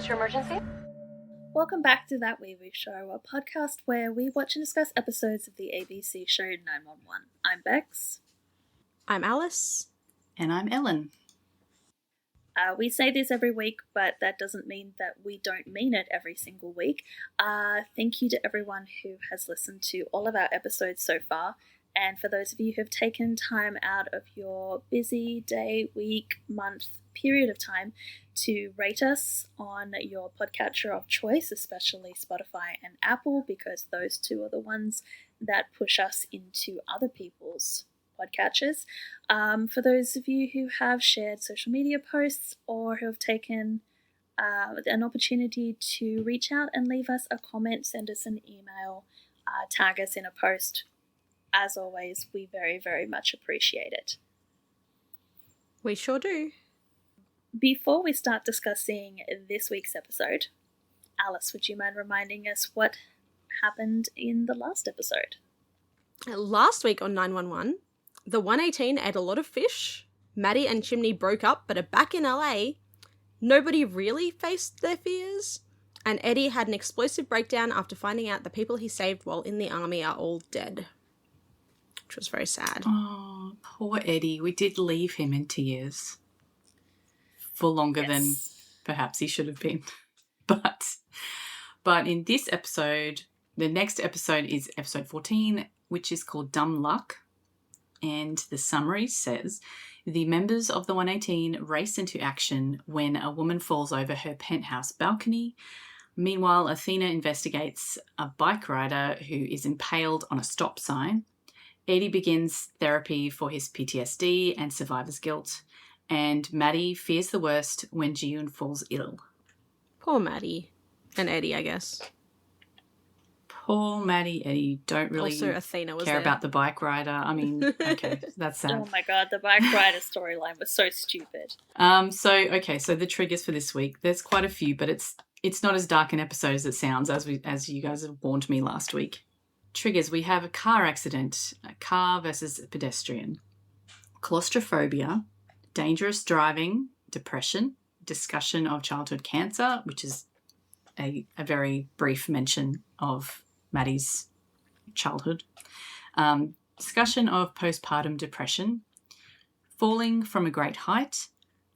What's your emergency? Welcome back to That Weewoo Show, a podcast where we watch and discuss episodes of the ABC show 911. I'm Bex. I'm Alice. And I'm Ellen. We say this every week, but that doesn't mean that we don't mean it every single week. Thank you to everyone who has listened to all of our episodes so far. And for those of you who have taken time out of your busy day, week, month, period of time to rate us on your podcatcher of choice, especially Spotify and Apple, because those two are the ones that push us into other people's podcatchers. For those of you who have shared social media posts or who have taken an opportunity to reach out and leave us a comment, send us an email, tag us in a post, as always, we very, very much appreciate it. We sure do. Before we start discussing this week's episode, Alice, would you mind reminding us what happened in the last episode? Last week on 911, the 118 ate a lot of fish, Maddie and Chimney broke up but are back in LA, nobody really faced their fears, and Eddie had an explosive breakdown after finding out the people he saved while in the army are all dead. Which was very sad. Oh, poor Eddie. We did leave him in tears for longer than perhaps he should have been. But in this episode, the next episode is episode 14, which is called Dumb Luck. And the summary says, the members of the 118 race into action when a woman falls over her penthouse balcony. Meanwhile, Athena investigates a bike rider who is impaled on a stop sign. Eddie begins therapy for his PTSD and survivor's guilt, and Maddie fears the worst when Ji-yoon falls ill. Poor Maddie. And Eddie, I guess. Poor Maddie. Eddie don't really also, Athena was care there. About the bike rider. I mean, okay, that's sad. Oh my god, the bike rider storyline was so stupid. So the triggers for this week, there's quite a few, but it's not as dark an episode as it sounds, as you guys have warned me last week. Triggers, we have a car accident, a car versus a pedestrian, claustrophobia, dangerous driving, depression, discussion of childhood cancer, which is a very brief mention of Maddie's childhood, discussion of postpartum depression, falling from a great height,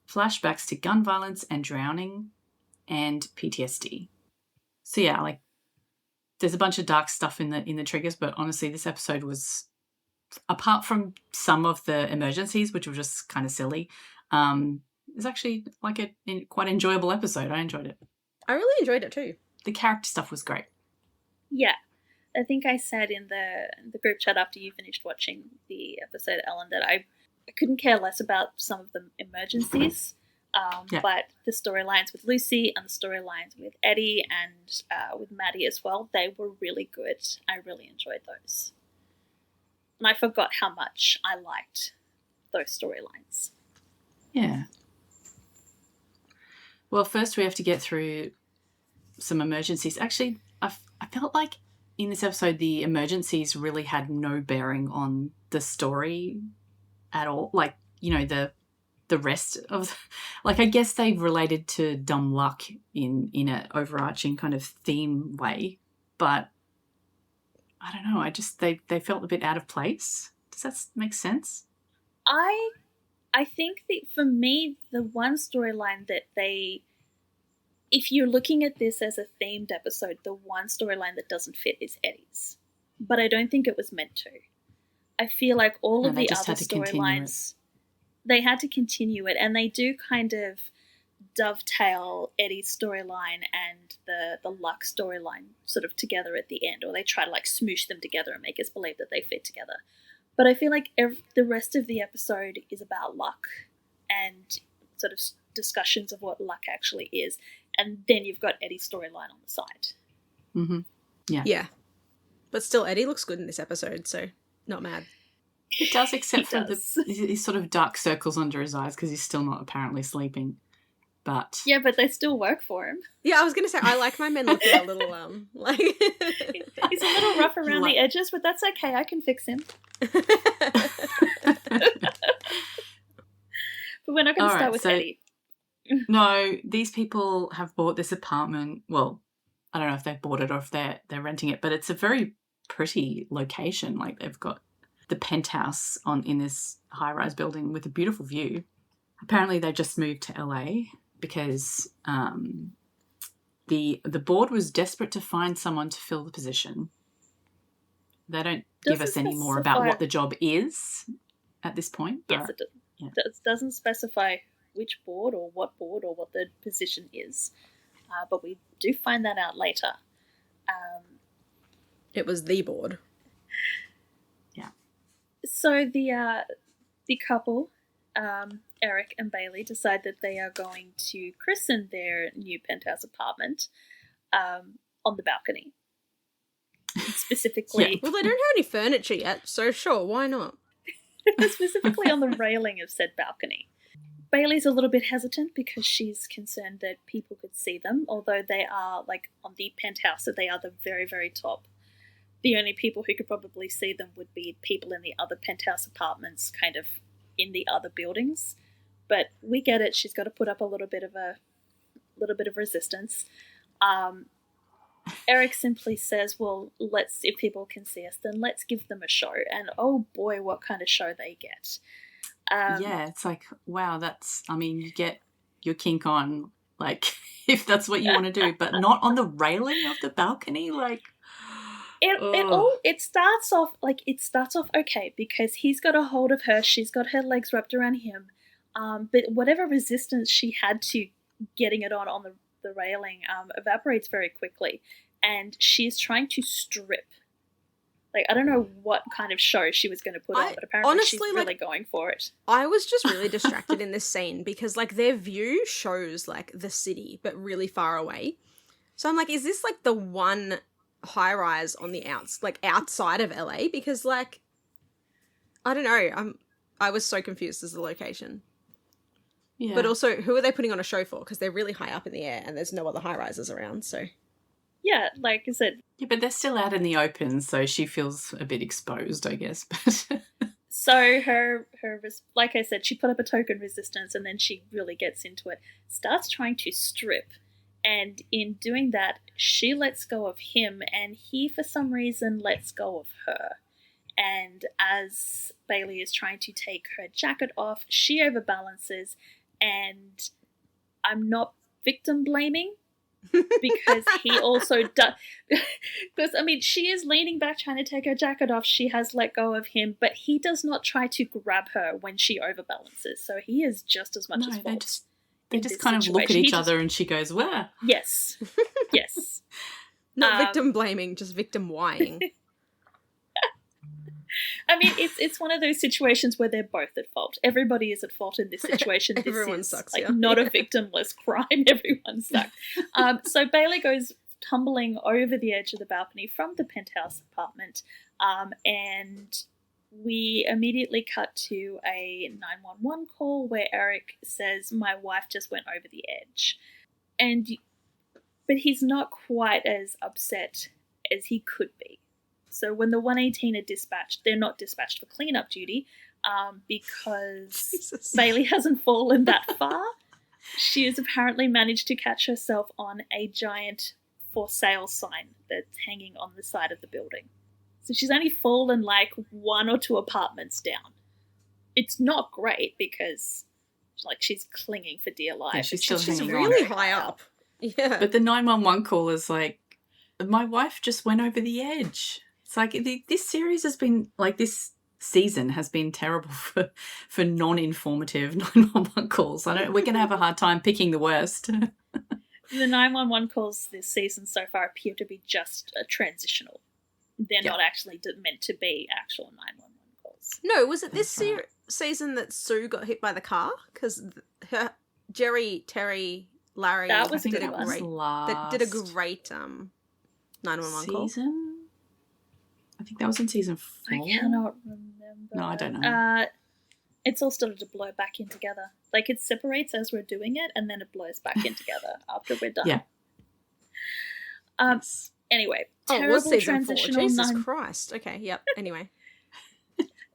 flashbacks to gun violence and drowning, and PTSD. So yeah, there's a bunch of dark stuff in the triggers, but honestly, this episode was, apart from some of the emergencies, which were just kind of silly, it's actually quite enjoyable episode. I enjoyed it. I really enjoyed it too. The character stuff was great. Yeah. I think I said in the group chat after you finished watching the episode, Ellen, that I couldn't care less about some of the emergencies. But the storylines with Lucy and the storylines with Eddie and with Maddie as well, they were really good. I really enjoyed those. And I forgot how much I liked those storylines. Yeah. Well, first we have to get through some emergencies. Actually, I felt like in this episode the emergencies really had no bearing on the story at all. The rest of, I guess they related to dumb luck in an overarching kind of theme way, but I don't know. They felt a bit out of place. Does that make sense? I think that for me, the one storyline that if you're looking at this as a themed episode, the one storyline that doesn't fit is Eddie's, but I don't think it was meant to. I feel like all of the other storylines, they had to continue it, and they do kind of dovetail Eddie's storyline and the Luck storyline sort of together at the end, or they try to smoosh them together and make us believe that they fit together. But I feel like the rest of the episode is about luck and sort of discussions of what luck actually is, and then you've got Eddie's storyline on the side. Mm-hmm. Yeah. Yeah. But still, Eddie looks good in this episode, so not mad. He does, except for these sort of dark circles under his eyes because he's still not apparently sleeping. But yeah, but they still work for him. Yeah, I was going to say, I like my men looking a little, He's a little rough around the edges, but that's okay. I can fix him. But we're not going to start with Eddie. No, these people have bought this apartment. Well, I don't know if they've bought it or if they're renting it, but it's a very pretty location. Like they've got the penthouse in this high-rise building with a beautiful view. Apparently, they just moved to LA because the board was desperate to find someone to fill the position. They don't give us any more about what the job is at this point. Yes, it does. Yeah. It doesn't specify which board or what the position is, but we do find that out later. It was the board. Yeah. So the couple, Eric and Bailey, decide that they are going to christen their new penthouse apartment on the balcony. Specifically, yeah. Well, they don't have any furniture yet, so sure, why not? Specifically on the railing of said balcony. Bailey's a little bit hesitant because she's concerned that people could see them, although they are like on the penthouse, so they are the very, very top. The only people who could probably see them would be people in the other penthouse apartments, kind of in the other buildings. But we get it. She's got to put up a little bit of resistance. Eric simply says, well, if people can see us, then let's give them a show. And oh boy, what kind of show they get. Yeah, it's like, wow, you get your kink on, like, if that's what you want to do, but not on the railing of the balcony, like... It starts off okay, because he's got a hold of her, she's got her legs wrapped around him, but whatever resistance she had to getting it on the railing evaporates very quickly, and she's trying to strip. Like, I don't know what kind of show she was going to put on, but apparently honestly, she's really going for it. I was just really distracted in this scene because, like, their view shows, like, the city, but really far away. So I'm like, is this, like, the one high-rise on the outside of LA? Because, like, I don't know. I was so confused as the location. Yeah. But also, who are they putting on a show for? Because they're really high up in the air and there's no other high-rises around, so... Yeah, like I said... Yeah, but they're still out in the open, so she feels a bit exposed, I guess. So her, like I said, she put up a token resistance and then she really gets into it, starts trying to strip, and in doing that, she lets go of him and he, for some reason, lets go of her. And as Bailey is trying to take her jacket off, she overbalances, and I'm not victim blaming, because he also does. Because, I mean, she is leaning back trying to take her jacket off. She has let go of him, but he does not try to grab her when she overbalances. So he is just as much as fault. They just kind of look at each other and she goes, where? Yes. Yes. Not victim blaming, just victim whining. I mean, it's one of those situations where they're both at fault. Everybody is at fault in this situation. Everyone this is sucks, not a victimless crime. Everyone sucks. So Bailey goes tumbling over the edge of the balcony from the penthouse apartment, and we immediately cut to a 911 call where Eric says, "My wife just went over the edge," but he's not quite as upset as he could be. So when the 118 are dispatched, they're not dispatched for cleanup duty because Jesus. Bailey hasn't fallen that far. She has apparently managed to catch herself on a giant for sale sign that's hanging on the side of the building. So she's only fallen like 1 or 2 apartments down. It's not great because she's clinging for dear life. Yeah, she's really high up. Yeah. But the 911 call is like, my wife just went over the edge. It's like this series has been, like, this season has been terrible for non-informative 911 calls. We're going to have a hard time picking the worst. The 911 calls this season so far appear to be just transitional. They're not actually meant to be actual 911 calls. No, was it this season that Sue got hit by the car? Because Jerry, Terry, Larry did a great 911 call. Season? I think that was in season 4. I cannot remember. No, I don't know. It's all started to blow back in together. Like, it separates as we're doing it, and then it blows back in together after we're done. Yeah. Yes. Anyway, terrible transitional. Jesus Christ. Okay, yep. Anyway.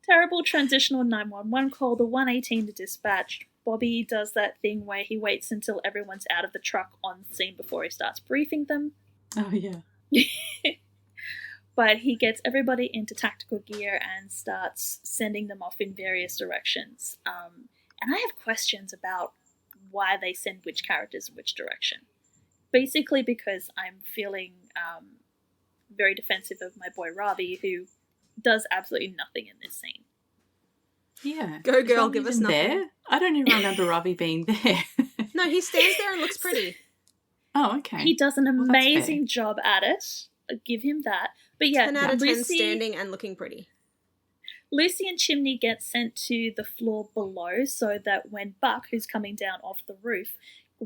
Terrible transitional 911 call. The 118 to dispatch. Bobby does that thing where he waits until everyone's out of the truck on scene before he starts briefing them. Oh, yeah. But he gets everybody into tactical gear and starts sending them off in various directions. And I have questions about why they send which characters in which direction. Basically because I'm feeling very defensive of my boy Ravi, who does absolutely nothing in this scene. Yeah. Go, girl, Ravi give us even nothing. there? I don't even remember Ravi being there. No, he stands there and looks pretty. Oh, okay. He does an Well, that's fair. amazing job at it. I'll give him that. But yeah, 10 out of 10 Lucy, standing and looking pretty. Lucy and Chimney get sent to the floor below so that when Buck, who's coming down off the roof,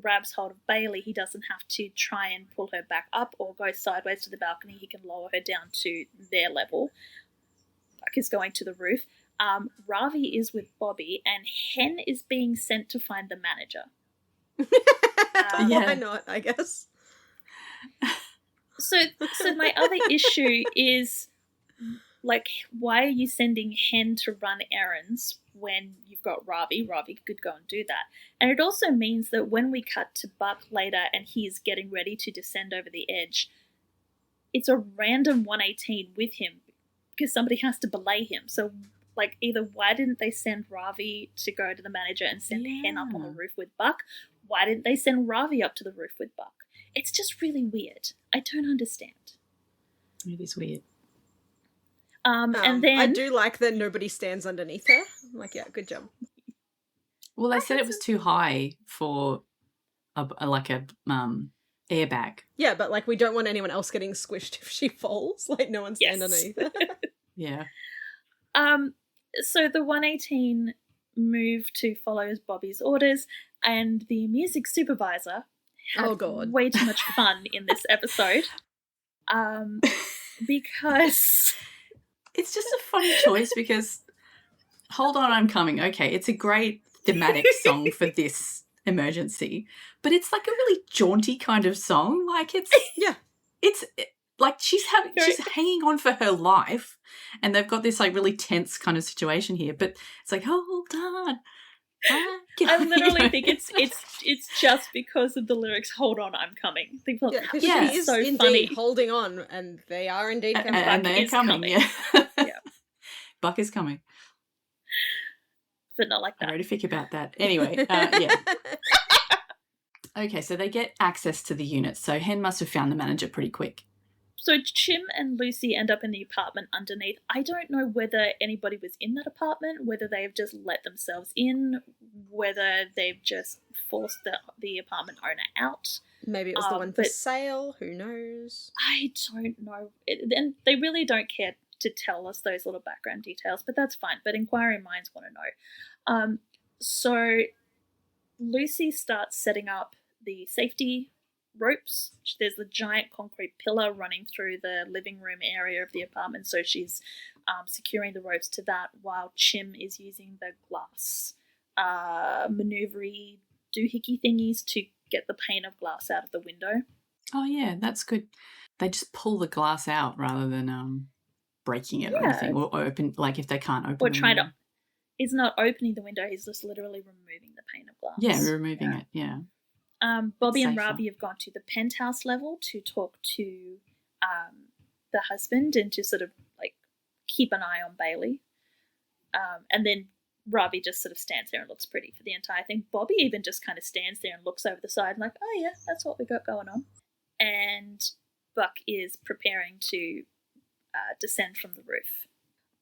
grabs hold of Bailey, he doesn't have to try and pull her back up or go sideways to the balcony. He can lower her down to their level. Buck is going to the roof. Ravi is with Bobby, and Hen is being sent to find the manager. Why Yeah. not, I guess? So my other issue is, like, why are you sending Hen to run errands when you've got Ravi? Ravi could go and do that. And it also means that when we cut to Buck later and he's getting ready to descend over the edge, it's a random 118 with him because somebody has to belay him. So, like, either why didn't they send Ravi to go to the manager and send Hen up on the roof with Buck? Why didn't they send Ravi up to the roof with Buck? It's just really weird. I don't understand. It is weird. And then I do like that nobody stands underneath her. I'm like, yeah, good job. Well, they said it was too high for a airbag. Yeah, but like we don't want anyone else getting squished if she falls. Like no one stand underneath her. Yeah. So the 118 move to follow Bobby's orders, and the music supervisor had Oh, God. way too much fun in this episode. Because It's just a funny choice because Hold On, I'm Coming. Okay, it's a great thematic song for this emergency, but it's like a really jaunty kind of song. Like it's like she's hanging on for her life, and they've got this like really tense kind of situation here. But it's like, hold on. I literally think it's just because of the lyrics. Hold on, I'm coming. People, Because yeah, she is so indeed funny. holding on, and they are indeed coming. and they're coming. Yeah. Yeah. Buck is coming. But not like I'm that. horrific about that. Anyway, yeah. Okay, so they get access to the unit. So Hen must have found the manager pretty quick. So Chim and Lucy end up in the apartment underneath. I don't know whether anybody was in that apartment, whether they've just let themselves in, whether they've just forced the apartment owner out. Maybe it was the one for sale. Who knows? I don't know. And they really don't care to tell us those little background details, but that's fine. But inquiring minds want to know. So Lucy starts setting up the safety ropes. There's the giant concrete pillar running through the living room area of the apartment, so she's securing the ropes to that while Chim is using the glass maneuvery doohickey thingies to get the pane of glass out of the window. Oh yeah, that's good. They just pull the glass out rather than breaking it or anything, or open, like if they can't open or the trying window. to. He's not opening the window, he's just literally removing the pane of glass. Yeah, removing it, yeah. Bobby and Safer. Ravi have gone to the penthouse level to talk to the husband and to sort of like keep an eye on Bailey. And then Ravi just sort of stands there and looks pretty for the entire thing. Bobby even just kind of stands there and looks over the side and like, oh yeah, that's what we got going on. And Buck is preparing to descend from the roof.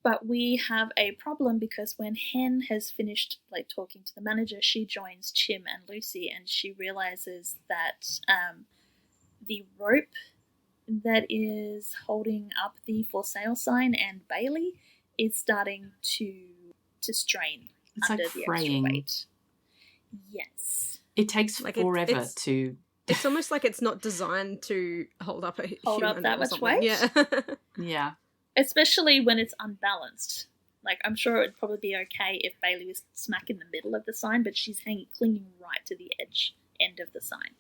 But we have a problem because when Hen has finished like talking to the manager, she joins Chim and Lucy, and she realizes that the rope that is holding up the for sale sign and Bailey is starting to strain It's under like the fraying. extra weight. Yes. It takes Like forever to... It's almost like it's not designed to hold up a human that or much something. weight? Yeah. Yeah. Especially when it's unbalanced. Like, I'm sure it would probably be okay if Bailey was smack in the middle of the sign, but she's clinging right to the end of the sign.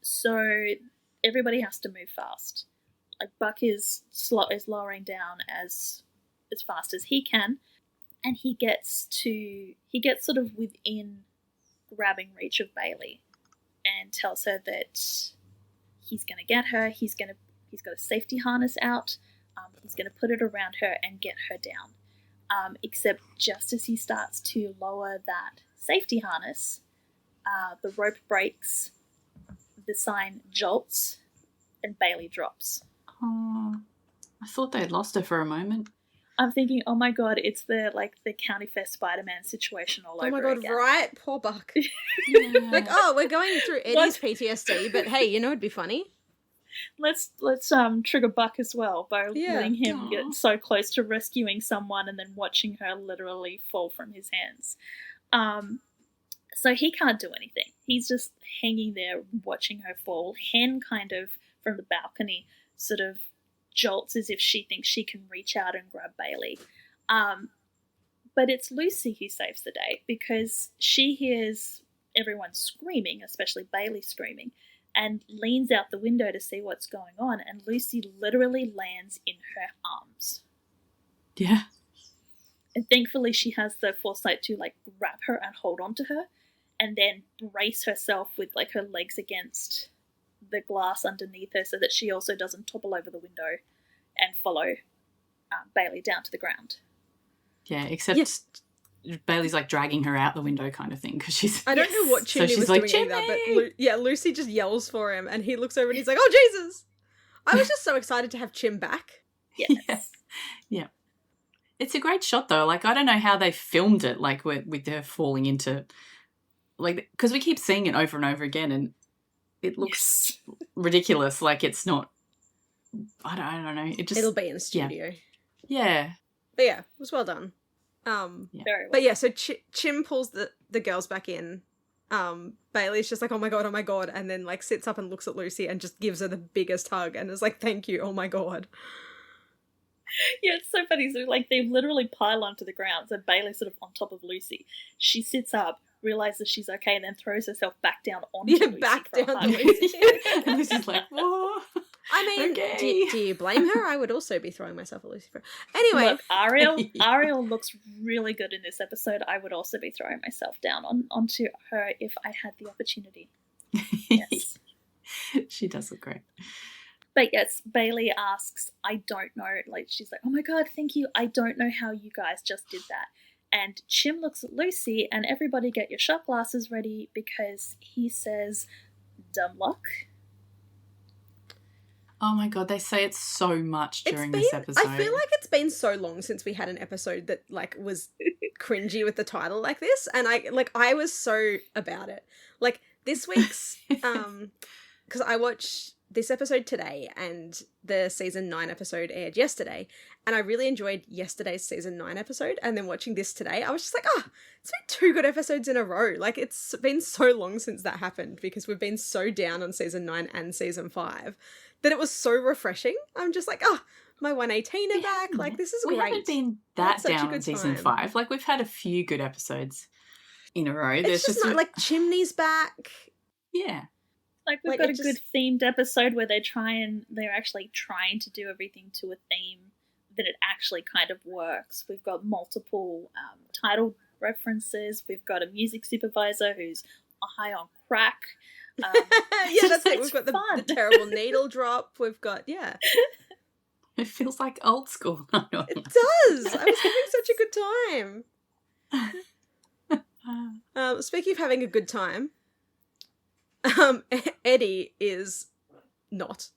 So everybody has to move fast. Like, Buck is lowering down as fast as he can. and he gets sort of within grabbing reach of Bailey and tells her that he's going to get her. He's got a safety harness out. He's going to put it around her and get her down. Except just as he starts to lower that safety harness, the rope breaks, the sign jolts, and Bailey drops. Oh, I thought they'd lost her for a moment. I'm thinking, oh my god, it's the County Fair Spider-Man situation all over again. Oh my god, right? Poor Buck. Yeah. Like, oh, we're going through Eddie's PTSD, but hey, you know it'd be funny? Let's trigger Buck as well by letting him get so close to rescuing someone and then watching her literally fall from his hands. So he can't do anything. He's just hanging there watching her fall. Hen kind of from the balcony sort of jolts as if she thinks she can reach out and grab Bailey. But it's Lucy who saves the day because she hears everyone screaming, especially Bailey screaming, and leans out the window to see what's going on, and Lucy literally lands in her arms. Yeah. And thankfully she has the foresight to grab her and hold on to her and then brace herself with her legs against the glass underneath her so that she also doesn't topple over the window and follow Bailey down to the ground. Yeah, except Bailey's dragging her out the window kind of thing because she's... I don't know what Chimney was doing either, but Lucy just yells for him and he looks over and he's like, oh, Jesus! I was just so excited to have Chim back. Yes. Yeah. It's a great shot though. I don't know how they filmed it, with her falling into... because we keep seeing it over and over again and it looks ridiculous. It's not... I don't know. It just... It'll be in the studio. Yeah. But yeah, it was well done. Very well. But yeah, so Chim pulls the girls back in. Bailey's just like, oh my god, and then sits up and looks at Lucy and just gives her the biggest hug and is like, thank you, oh my god. Yeah, it's so funny. So they literally pile onto the ground. So Bailey's sort of on top of Lucy. She sits up, realizes she's okay, and then throws herself back down onto Lucy. Back down to Lucy. And Lucy's like, whoa. I mean, okay. do you blame her? I would also be throwing myself at Lucy. Anyway. Look, Ariel looks really good in this episode. I would also be throwing myself down onto her if I had the opportunity. Yes. She does look great. But yes, Bailey asks, I don't know. She's like, oh my god, thank you. I don't know how you guys just did that. And Chim looks at Lucy and everybody get your shot glasses ready because he says, dumb luck. Oh my god, they say it so much during this episode. I feel like it's been so long since we had an episode that was cringy with the title like this, and I was so about it. This week's because I watched this episode today and the season 9 episode aired yesterday, and I really enjoyed yesterday's season 9 episode, and then watching this today, I was just like, it's been 2 good episodes in a row. It's been so long since that happened because we've been so down on season 9 and season 5. That it was so refreshing. I'm just like, my 118 are back. This is great. We haven't been that down on season 5. Actually, we've had a few good episodes in a row. It's just not Chimney's back. Yeah. We've got a good themed episode where they're actually trying to do everything to a theme that it actually kind of works. We've got multiple title references. We've got a music supervisor who's high on crack. Yeah, that's it. We've got the terrible needle drop. We've got, It feels like old school. It does. I was having such a good time. Speaking of having a good time, Eddie is not.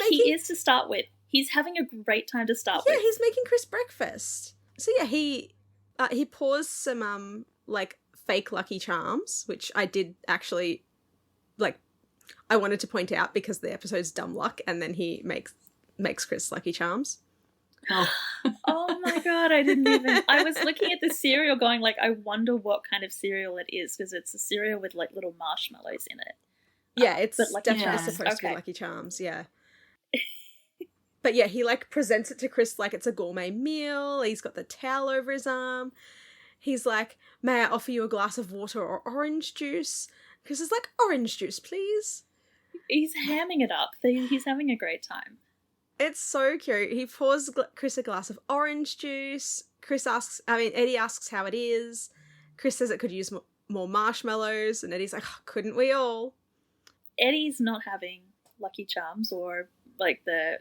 He is to start with. He's having a great time to start with. Yeah, he's making Chris breakfast. So yeah, he pours some fake Lucky Charms, which I did actually I wanted to point out because the episode's dumb luck, and then he makes Chris Lucky Charms. Oh my god, I was looking at the cereal going I wonder what kind of cereal it is because it's a cereal with little marshmallows in it. Yeah, it's definitely supposed to be Lucky Charms, yeah. But yeah, he presents it to Chris like it's a gourmet meal. He's got the towel over his arm. He's like, may I offer you a glass of water or orange juice? Chris is like, orange juice, please. He's hamming it up. He's having a great time. It's so cute. He pours Chris a glass of orange juice. Eddie asks how it is. Chris says it could use more marshmallows, and Eddie's like, oh, couldn't we all? Eddie's not having Lucky Charms or like the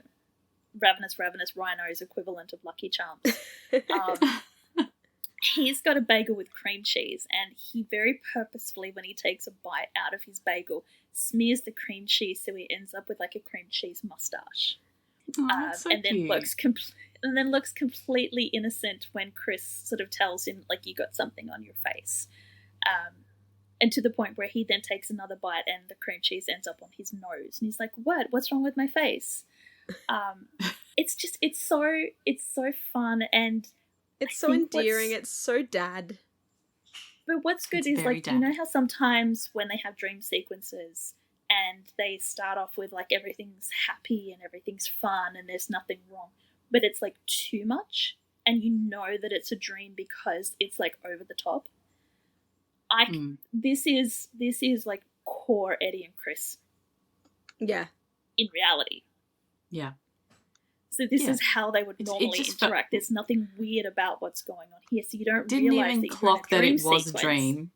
ravenous rhino's equivalent of Lucky Charms. He's got a bagel with cream cheese, and he very purposefully, when he takes a bite out of his bagel, smears the cream cheese so he ends up with like a cream cheese mustache. Oh, that's so and then cute. looks completely innocent when Chris sort of tells him, like, you got something on your face. And to the point where he then takes another bite and the cream cheese ends up on his nose. And he's like, what's wrong with my face? It's so fun, and it's so endearing. It's so dad. But what's good is, like, you know how sometimes when they have dream sequences and they start off with, like, everything's happy and everything's fun and there's nothing wrong, but it's, like, too much, and you know that it's a dream because it's, like, over the top. This is like core Eddie and Chris. Yeah. In reality. Yeah. So this is how they would normally interact. There's nothing weird about what's going on here, so you don't realize that clock that it was a dream.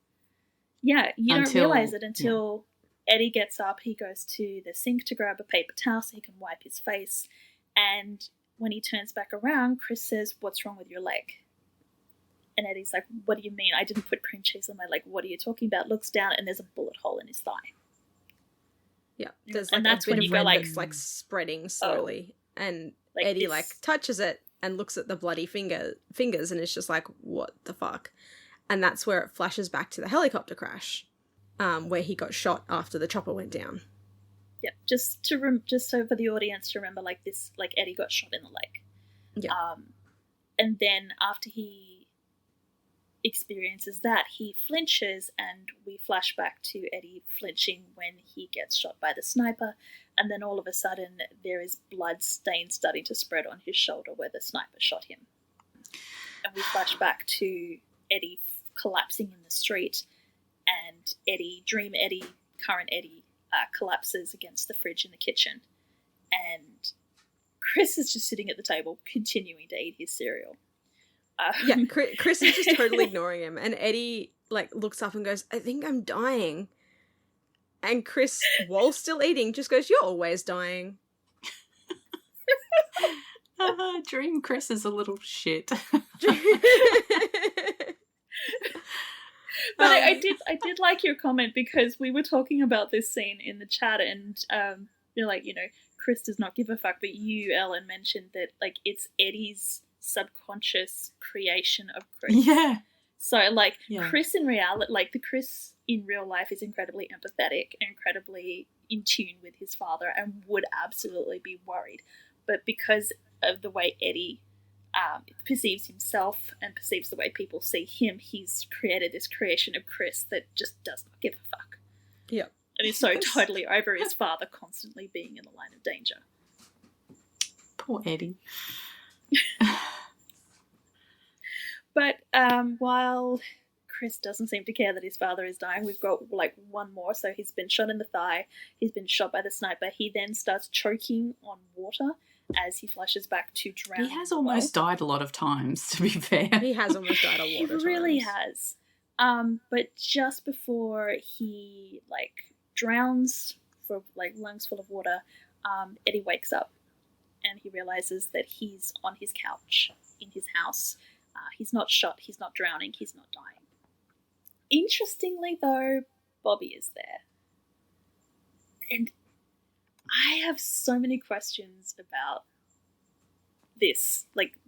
Yeah, you don't realize it until Eddie gets up. He goes to the sink to grab a paper towel so he can wipe his face, and when he turns back around, Chris says, "What's wrong with your leg?" And Eddie's like, "What do you mean? I didn't put cream cheese on my leg. What are you talking about?" Looks down, and there's a bullet hole in his thigh. Yeah, there's like a bit of red that's like spreading slowly, and like Eddie like touches it and looks at the bloody fingers, and it's just like, what the fuck? And that's where it flashes back to the helicopter crash, where he got shot after the chopper went down. Yeah, just so for the audience to remember, like this, like Eddie got shot in the leg. Yeah. And then after he experiences that, he flinches, and we flash back to Eddie flinching when he gets shot by the sniper, and then all of a sudden there is blood stains starting to spread on his shoulder where the sniper shot him. And we flash back to Eddie collapsing in the street, and current Eddie, collapses against the fridge in the kitchen, and Chris is just sitting at the table continuing to eat his cereal. Chris is just totally ignoring him, and Eddie like looks up and goes, "I think I'm dying." And Chris, while still eating, just goes, "You're always dying." Dream Chris is a little shit. But I did like your comment, because we were talking about this scene in the chat, and you're like, Chris does not give a fuck, but you, Ellen, mentioned that like it's Eddie's subconscious creation of Chris. Yeah. So like Chris in reality, like the Chris in real life is incredibly empathetic, incredibly in tune with his father, and would absolutely be worried. But because of the way Eddie perceives himself and perceives the way people see him, he's created this creation of Chris that just does not give a fuck. Yeah. And is so totally over his father constantly being in the line of danger. Poor Eddie. But while Chris doesn't seem to care that his father is dying, we've got like one more. So he's been shot in the thigh. He's been shot by the sniper. He then starts choking on water as he flashes back to drown. He has almost died a lot of times, to be fair. He has almost died a lot of times. He really has. But just before he like drowns for like lungs full of water, Eddie wakes up and he realizes that he's on his couch in his house. He's not shot, he's not drowning, he's not dying. Interestingly though, Bobby is there. And I have so many questions about this. Like,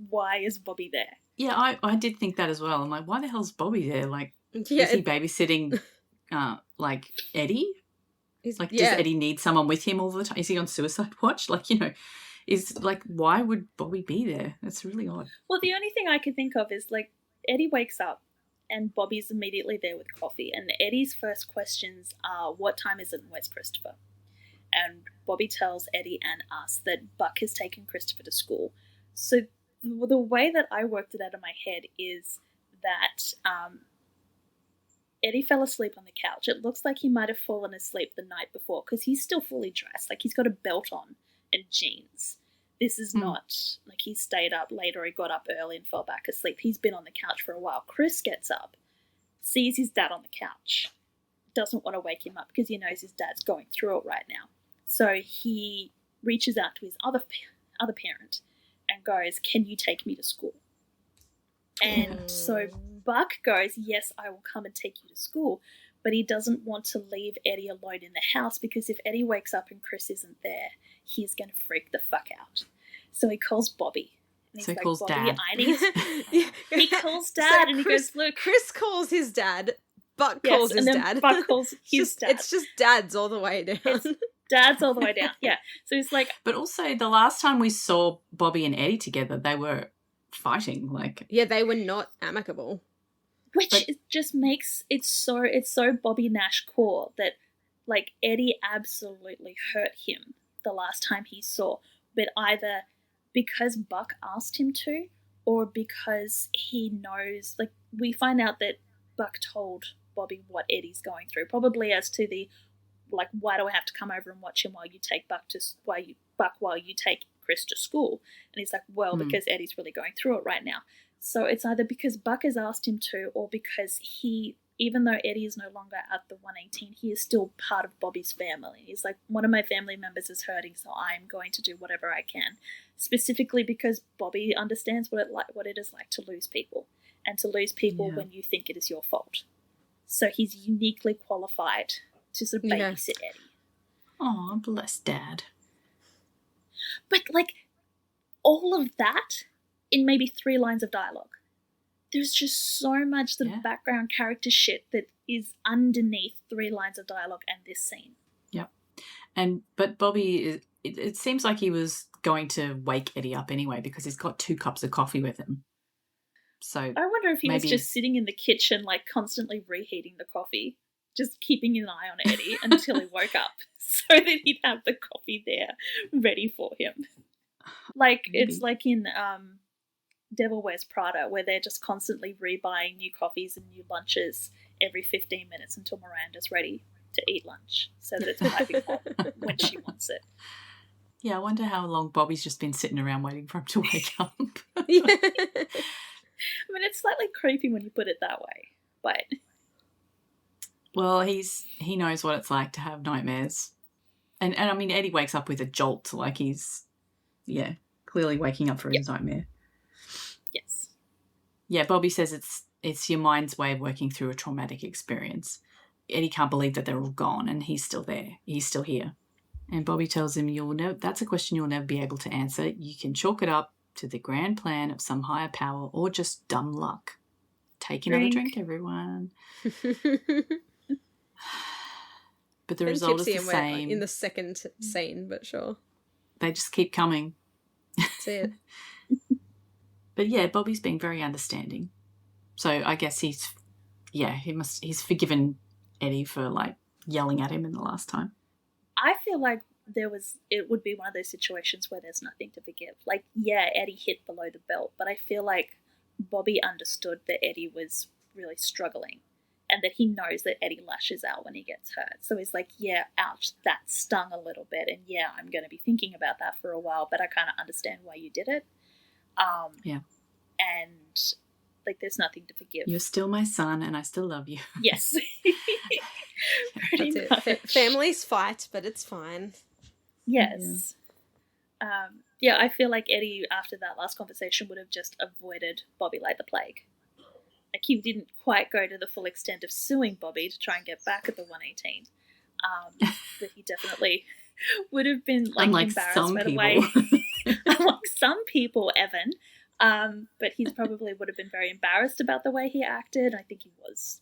why is Bobby there? Yeah, I did think that as well. I'm like, why the hell's Bobby there? Like, is he babysitting like Eddie? Does Eddie need someone with him all the time? Is he on suicide watch? Like, is like, why would Bobby be there? That's really odd. Well, the only thing I can think of is like Eddie wakes up and Bobby's immediately there with coffee, and Eddie's first questions are, what time is it and where's Christopher? And Bobby tells Eddie and us that Buck has taken Christopher to school. So the way that I worked it out in my head is that Eddie fell asleep on the couch. It looks like he might have fallen asleep the night before because he's still fully dressed. Like, he's got a belt on and jeans. This is not like he stayed up late or he got up early and fell back asleep. He's been on the couch for a while. Chris gets up, sees his dad on the couch, doesn't want to wake him up because he knows his dad's going through it right now. So he reaches out to his other parent and goes, "Can you take me to school?" And so Buck goes, "Yes, I will come and take you to school." But he doesn't want to leave Eddie alone in the house because if Eddie wakes up and Chris isn't there, he's going to freak the fuck out. So he calls Bobby. And he's So he like, calls "Bobby, Dad." I need..." He calls Dad and he goes, "Look." Chris calls his dad. Buck calls his dad. Buck calls his dad. It's just dads all the way down. It's dad's all the way down. Yeah. So he's like... But also, the last time we saw Bobby and Eddie together, they were fighting. Like, yeah, they were not amicable. Which it just makes it's so Bobby Nash core that like Eddie absolutely hurt him the last time he saw, but either because Buck asked him to or because he knows, like we find out that Buck told Bobby what Eddie's going through, probably as to the like, why do I have to come over and watch him while you take while you take Chris to school? And he's like, well, because Eddie's really going through it right now. So it's either because Buck has asked him to or because he, even though Eddie is no longer at the 118, he is still part of Bobby's family. He's like, one of my family members is hurting, so I'm going to do whatever I can. Specifically because Bobby understands what it is like to lose people and to lose people when you think it is your fault. So he's uniquely qualified to sort of babysit Eddie. oh, bless Dad. But like all of that in maybe 3 lines of dialogue. There's just so much the background character shit that is underneath 3 lines of dialogue and this scene. Yep. But Bobby, it seems like he was going to wake Eddie up anyway because he's got 2 cups of coffee with him. So I wonder if he was just sitting in the kitchen, like constantly reheating the coffee, just keeping an eye on Eddie until he woke up so that he'd have the coffee there ready for him. Like it's like in Devil Wears Prada, where they're just constantly rebuying new coffees and new lunches every 15 minutes until Miranda's ready to eat lunch so that it's piping hot when she wants it. Yeah, I wonder how long Bobby's just been sitting around waiting for him to wake up. I mean, it's slightly creepy when you put it that way, but... Well, he knows what it's like to have nightmares. And I mean, Eddie wakes up with a jolt, like he's, clearly waking up from his nightmare. Yes. Yeah, Bobby says it's your mind's way of working through a traumatic experience. Eddie can't believe that they're all gone and he's still there. He's still here. And Bobby tells him, that's a question you'll never be able to answer. You can chalk it up to the grand plan of some higher power or just dumb luck. Take another drink, everyone. But the result is the same. In the second scene, but sure. They just keep coming. That's it. But yeah, Bobby's being very understanding. So I guess he's forgiven Eddie for like yelling at him in the last time. I feel like it would be one of those situations where there's nothing to forgive. Like, yeah, Eddie hit below the belt, but I feel like Bobby understood that Eddie was really struggling and that he knows that Eddie lashes out when he gets hurt. So he's like, yeah, ouch, that stung a little bit, and yeah, I'm going to be thinking about that for a while, but I kind of understand why you did it. And like, there's nothing to forgive. You're still my son, and I still love you. Yes. That's it. Families fight, but it's fine. Yes. I feel like Eddie, after that last conversation, would have just avoided Bobby like the plague. Like, he didn't quite go to the full extent of suing Bobby to try and get back at the 118. But he definitely would have been like embarrassed by the way. Unlike some people, Evan. But he probably would have been very embarrassed about the way he acted. I think he was.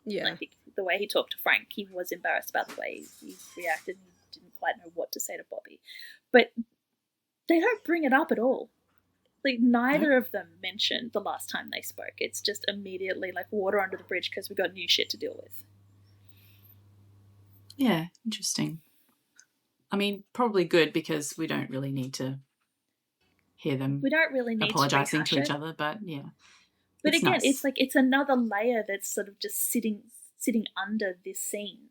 Yeah. I think the way he talked to Frank, he was embarrassed about the way he reacted. He didn't quite know what to say to Bobby. But they don't bring it up at all. Like, neither of them mentioned the last time they spoke. It's just immediately like water under the bridge because we've got new shit to deal with. Yeah, interesting. I mean, probably good because we don't really need to hear them. We don't really need apologizing to each other, but yeah. But it's again, nice. it's like it's another layer that's sort of just sitting under this scene,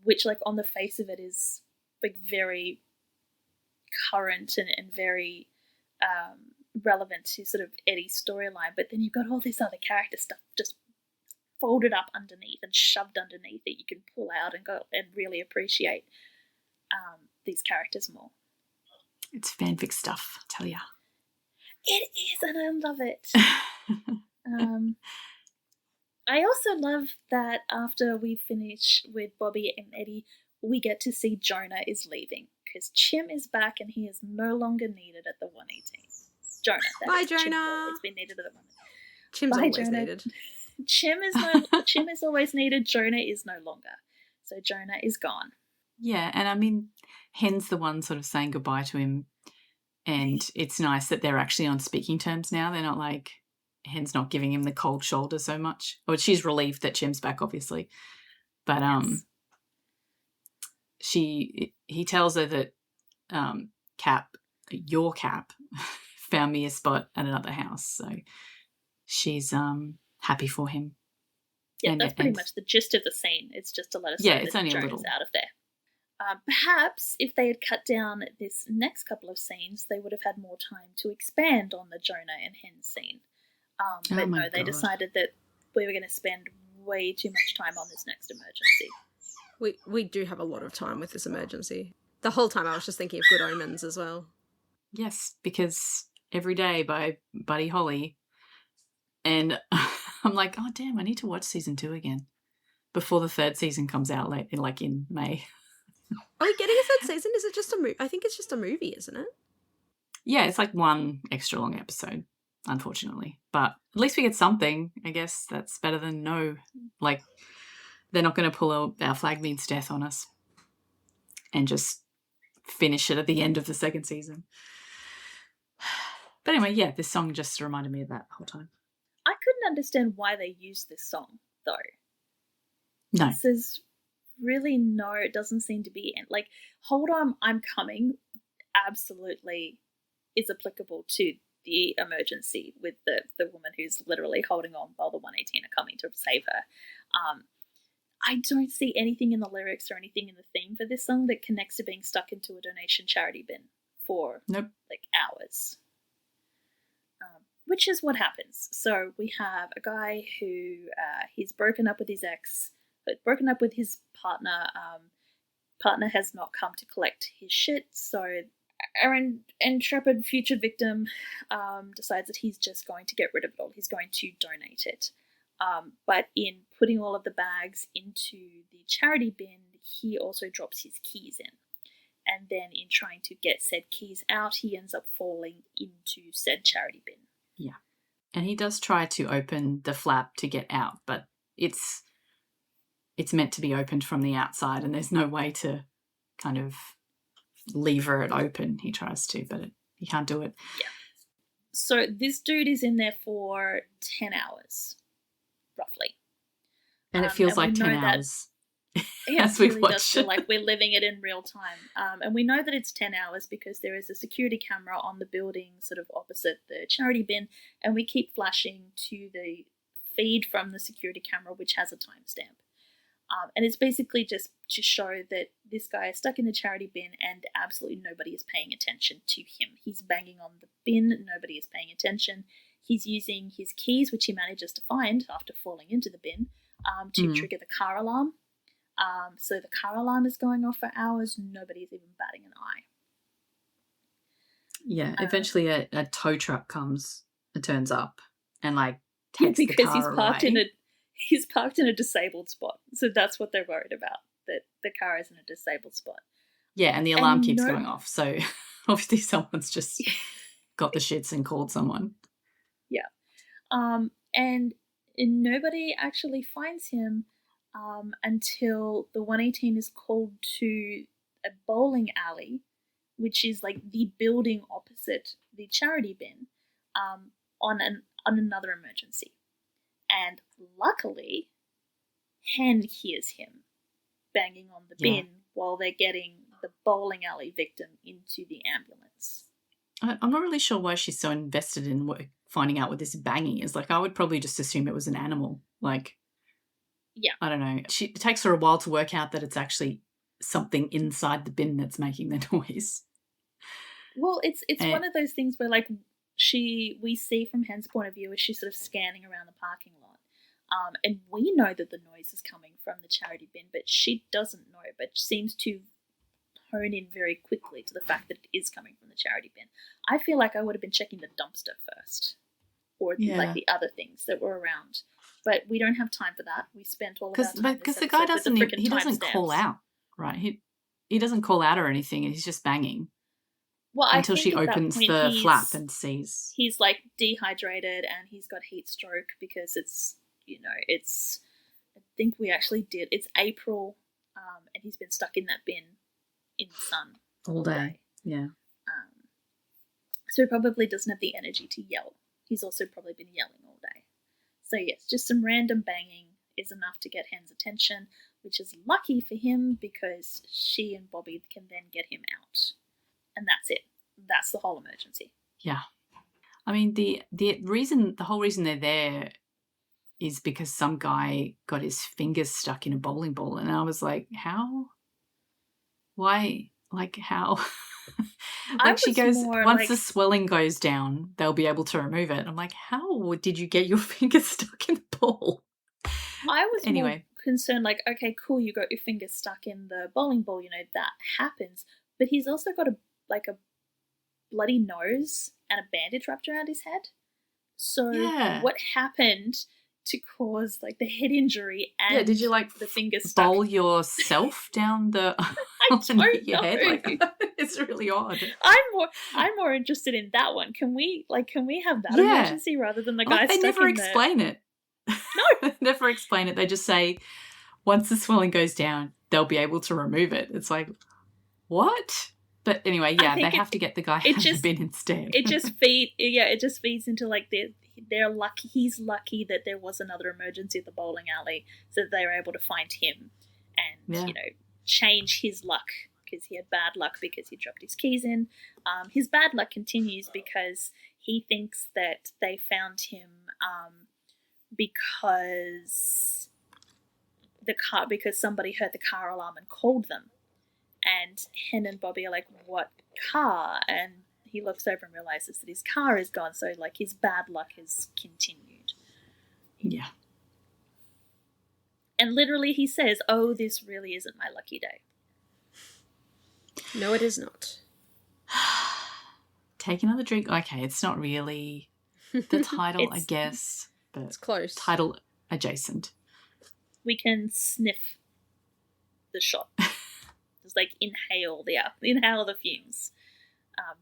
which like on the face of it is like very current and very relevant to sort of Eddie's storyline. But then you've got all this other character stuff just folded up underneath and shoved underneath that you can pull out and go and really appreciate these characters more. It's fanfic stuff, I tell ya. It is, and I love it. I also love that after we finish with Bobby and Eddie, we get to see Jonah is leaving because Chim is back and he is no longer needed at the 118. Jonah. Bye, Chim Jonah. will always be needed at the 118. Chim's Bye, always Jonah. needed. Chim is always needed. Jonah is no longer. So Jonah is gone. Yeah, and I mean, Hen's the one sort of saying goodbye to him, and it's nice that they're actually on speaking terms now. They're not like, Hen's not giving him the cold shoulder so much. Or she's relieved that Chim's back, obviously. But he tells her that your Cap, found me a spot at another house. So she's happy for him. Yeah, that's pretty much the gist of the scene. It's just to let us know it's that only Jonah's a little out of there. Perhaps if they had cut down this next couple of scenes, they would have had more time to expand on the Jonah and Hen scene. But no, they decided that we were going to spend way too much time on this next emergency. We do have a lot of time with this emergency. The whole time I was just thinking of Good Omens as well. Yes, because Every Day by Buddy Holly. And I'm like, oh, damn, I need to watch season 2 again before the third season comes out in May. Are we getting a third season? Is it just a movie? I think it's just a movie, isn't it? Yeah, it's like one extra long episode, unfortunately. But at least we get something. I guess that's better than no. Like, they're not going to pull our flag means death on us and just finish it at the end of the second season. But anyway, yeah, this song just reminded me of that the whole time. I couldn't understand why they used this song, though. No. This is really it doesn't seem to be like Hold On, I'm Coming absolutely is applicable to the emergency with the woman who's literally holding on while the 118 are coming to save her. I don't see anything in the lyrics or anything in the theme for this song that connects to being stuck into a donation charity bin for like hours. Which is what happens. So we have a guy who he's broken up with his ex, but broken up with his partner. Partner has not come to collect his shit, so our intrepid future victim decides that he's just going to get rid of it all. He's going to donate it. But in putting all of the bags into the charity bin, he also drops his keys in. And then in trying to get said keys out, he ends up falling into said charity bin. Yeah. And he does try to open the flap to get out, but it's meant to be opened from the outside and there's no way to kind of lever it open. He tries to, but he can't do it. Yeah. So this dude is in there for 10 hours, roughly. And it feels like 10 hours. Yeah, as we really watch does feel like we're living it in real time. And we know that it's 10 hours because there is a security camera on the building sort of opposite the charity bin, and we keep flashing to the feed from the security camera, which has a timestamp. And it's basically just to show that this guy is stuck in the charity bin and absolutely nobody is paying attention to him. He's banging on the bin, nobody is paying attention. He's using his keys, which he manages to find after falling into the bin, to trigger the car alarm. So the car alarm is going off for hours. Nobody's even batting an eye. Yeah, eventually a tow truck comes and turns up and like takes the car away. He's parked in a disabled spot. So that's what they're worried about, that the car is in a disabled spot. Yeah, and the alarm keeps going off. So obviously someone's just got the shits and called someone. Yeah. And nobody actually finds him until the 118 is called to a bowling alley, which is like the building opposite the charity bin, on another emergency. And luckily, Hen hears him banging on the bin while they're getting the bowling alley victim into the ambulance. I'm not really sure why she's so invested in finding out what this banging is. Like, I would probably just assume it was an animal. Like, yeah, I don't know. It takes her a while to work out that it's actually something inside the bin that's making the noise. Well, it's And- one of those things where like we see from Hen's point of view as she's sort of scanning around the parking lot. And we know that the noise is coming from the charity bin, but she doesn't know, but seems to hone in very quickly to the fact that it is coming from the charity bin. I feel like I would have been checking the dumpster first, or like the other things that were around. But we don't have time for that. We spent all of our time because the guy doesn't call out, right? He doesn't call out or anything, and he's just banging. Well, until she opens the flap and sees. He's like dehydrated and he's got heat stroke because it's I think we actually did. It's April, and he's been stuck in that bin in the sun all day. Yeah. So he probably doesn't have the energy to yell. He's also probably been yelling all day. So yes, just some random banging is enough to get Hen's attention, which is lucky for him because she and Bobby can then get him out. And that's it. That's the whole emergency. Yeah. I mean, the whole reason they're there is because some guy got his fingers stuck in a bowling ball. And I was like, how? Why? Like, how? Like she goes, once the swelling goes down, they'll be able to remove it. I'm like, how did you get your fingers stuck in the ball? I was more concerned, like, okay, cool, you got your fingers stuck in the bowling ball, that happens. But he's also got a bloody nose and a bandage wrapped around his head. So what happened to cause like the head injury and did you like the fingers stuck? Bowl yourself down the I don't know. head? Like, it's really odd. I'm more interested in that one. Can we have that emergency rather than the guy stuck in there? They never explain it. No. They never explain it. They just say once the swelling goes down, they'll be able to remove it. It's like, what? But anyway, they have to get the guy out of the bin instead. It just feeds into like they're lucky. He's lucky that there was another emergency at the bowling alley, so that they were able to find him and change his luck because he had bad luck because he dropped his keys in. His bad luck continues because he thinks that they found him because somebody heard the car alarm and called them. And Hen and Bobby are like, what car? And he looks over and realizes that his car is gone. So, like, his bad luck has continued. Yeah. And literally he says, oh, this really isn't my lucky day. No, it is not. Take another drink. Okay, it's not really the title, I guess. But it's close. Title adjacent. We can sniff the shot. Just like inhale the fumes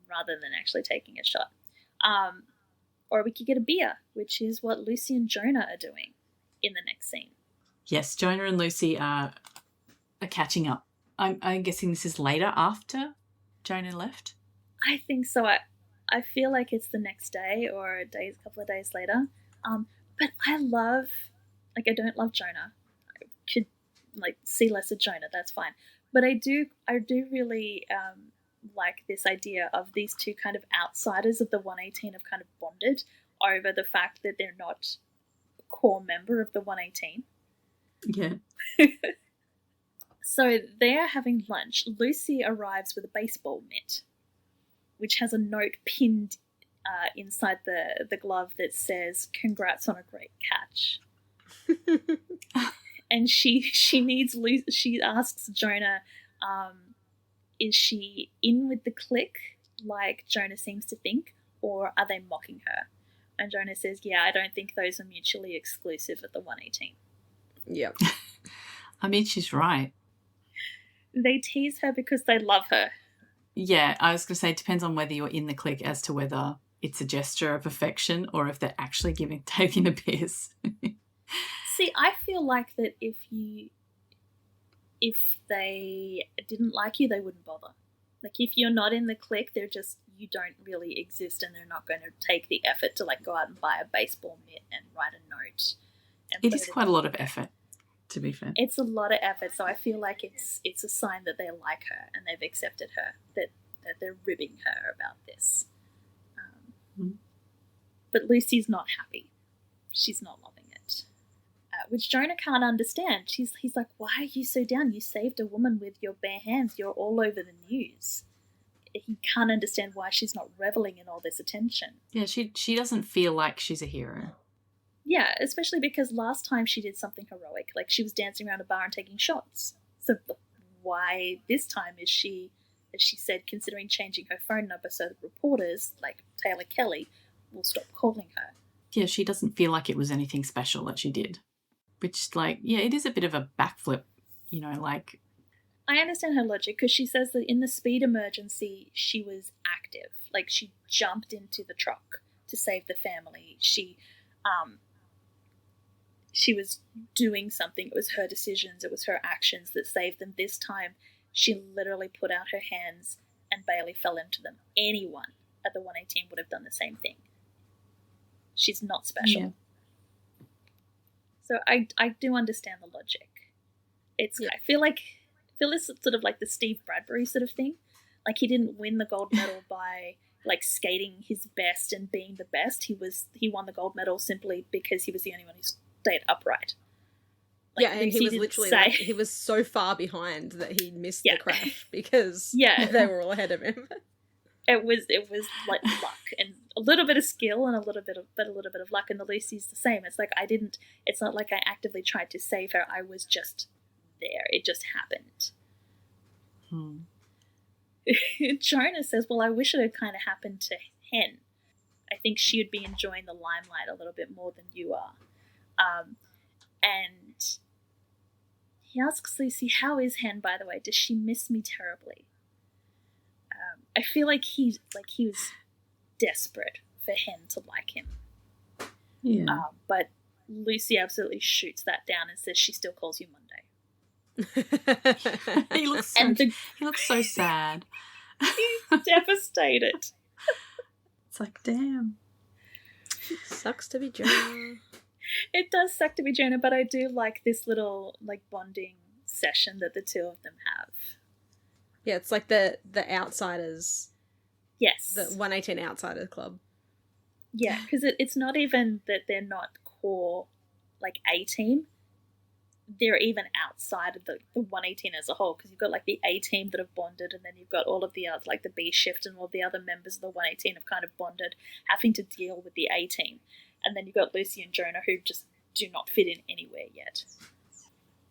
rather than actually taking a shot. Or we could get a beer, which is what Lucy and Jonah are doing in the next scene. Yes, Jonah and Lucy are catching up. I'm guessing this is later after Jonah left? I think so. I feel like it's the next day or a couple of days later. But I don't love Jonah. I could see less of Jonah, that's fine. But I do really like this idea of these two kind of outsiders of the 118 have kind of bonded over the fact that they're not a core member of the 118. Yeah. So they're having lunch. Lucy arrives with a baseball mitt, which has a note pinned inside the glove that says, "Congrats on a great catch." And she asks Jonah, is she in with the clique like Jonah seems to think, or are they mocking her? And Jonah says, yeah, I don't think those are mutually exclusive at the 118. Yep. I mean, she's right. They tease her because they love her. Yeah, I was going to say it depends on whether you're in the clique as to whether it's a gesture of affection or if they're actually taking the piss. See, I feel like that if they didn't like you, they wouldn't bother. Like, if you're not in the clique, you don't really exist, and they're not going to take the effort to go out and buy a baseball mitt and write a note. It is quite a lot of effort, to be fair. It's a lot of effort, so I feel like it's a sign that they like her and they've accepted her, that they're ribbing her about this. But Lucy's not happy. She's not loving it. Which Jonah can't understand. He's like, why are you so down? You saved a woman with your bare hands. You're all over the news. he can't understand why she's not reveling in all this attention. Yeah, she doesn't feel like she's a hero. Yeah, especially because last time she did something heroic, like she was dancing around a bar and taking shots. So why this time is she, as she said, considering changing her phone number so that reporters like Taylor Kelly will stop calling her? Yeah, she doesn't feel like it was anything special that she did. Which, like, yeah, it is a bit of a backflip, you know, like... I understand her logic because she says that in the speed emergency, she was active. Like, she jumped into the truck to save the family. She was doing something. It was her decisions. It was her actions that saved them. This time, she literally put out her hands and Bailey fell into them. Anyone at the 118 would have done the same thing. She's not special. Yeah. So I do understand the logic. I feel this is sort of like the Steve Bradbury sort of thing. Like, he didn't win the gold medal by like skating his best and being the best. He won the gold medal simply because he was the only one who stayed upright. Like, yeah, and he was literally like, he was so far behind that he missed the crash because they were all ahead of him. It was like luck and a little bit of skill and a little bit of luck. And the Lucy's the same. It's like it's not like I actively tried to save her. I was just there. It just happened. Jonah says, well, I wish it had kind of happened to Hen. I think she would be enjoying the limelight a little bit more than you are. And he asks Lucy, how is Hen, by the way? Does she miss me terribly? I feel like he was desperate for Hen to like him. Yeah. But Lucy absolutely shoots that down and says she still calls you Monday. He looks so sad. He's devastated. It's like, damn. Sucks to be Jonah. It does suck to be Jonah, but I do like this little like bonding session that the two of them have. Yeah, it's like the outsiders. Yes. The 118 Outsider Club. Yeah, because it's not even that they're not core like A team. They're even outside of the 118 as a whole, because you've got like the A team that have bonded, and then you've got all of the other, like the B shift and all the other members of the 118 have kind of bonded, having to deal with the A team. And then you've got Lucy and Jonah who just do not fit in anywhere yet.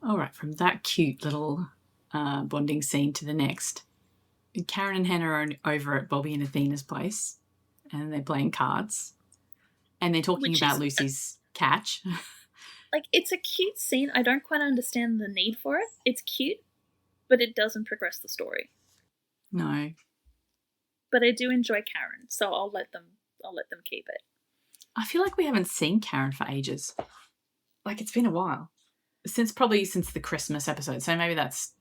All right, from that cute little bonding scene to the next. Karen and Hannah are over at Bobby and Athena's place, and they're playing cards. And they're talking about Lucy's catch. Like, it's a cute scene. I don't quite understand the need for it. It's cute, but it doesn't progress the story. No. But I do enjoy Karen, so I'll let them keep it. I feel like we haven't seen Karen for ages. Like, it's been a while. Probably since the Christmas episode, so maybe that's...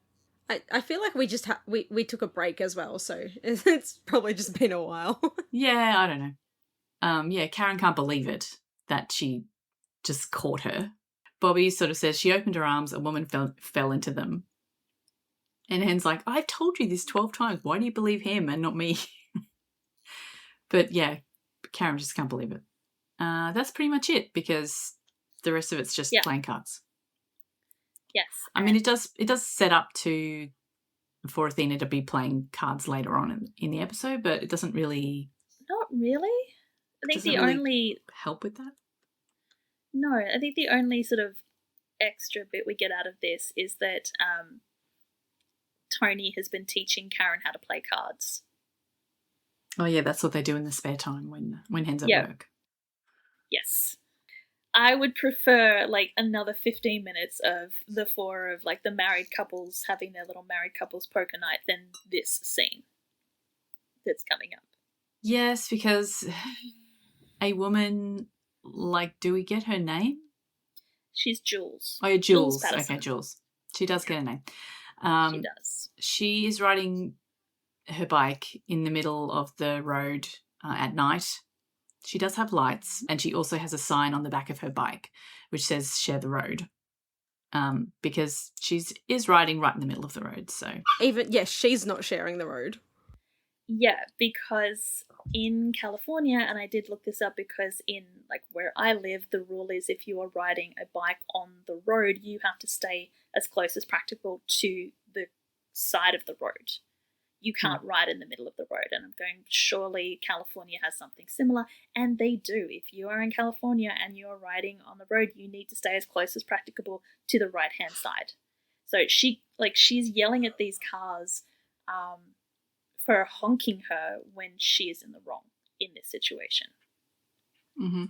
I feel like we just we took a break as well, so it's probably just been a while. Yeah, I don't know. Yeah, Karen can't believe it that she just caught her. Bobby sort of says she opened her arms, a woman fell into them. And Hen's like, I've told you this 12 times. Why do you believe him and not me? But yeah, Karen just can't believe it. That's pretty much it, because the rest of it's just playing cards. Yes. I mean, it does set up for Athena to be playing cards later on in the episode, but it doesn't really... Not really. I think the only... help with that? No, I think the only sort of extra bit we get out of this is that Tony has been teaching Karen how to play cards. Oh yeah, that's what they do in the spare time when Hen's at work. Yes. I would prefer like another 15 minutes of the four of like the married couples having their little married couples poker night than this scene that's coming up. Yes, because a woman, like, do we get her name? She's Jules. Oh, yeah, Jules. Okay, Jules. She does get a name. She does. She is riding her bike in the middle of the road at night. She does have lights, and she also has a sign on the back of her bike which says share the road, because she is riding right in the middle of the road. So she's not sharing the road. Yeah, because in California, and I did look this up because in like where I live, the rule is if you are riding a bike on the road, you have to stay as close as practical to the side of the road. you can't ride in the middle of the road. And I'm going, surely California has something similar. And they do. If you are in California and you're riding on the road, you need to stay as close as practicable to the right-hand side. So she's yelling at these cars for honking her when she is in the wrong in this situation. Mm-hmm.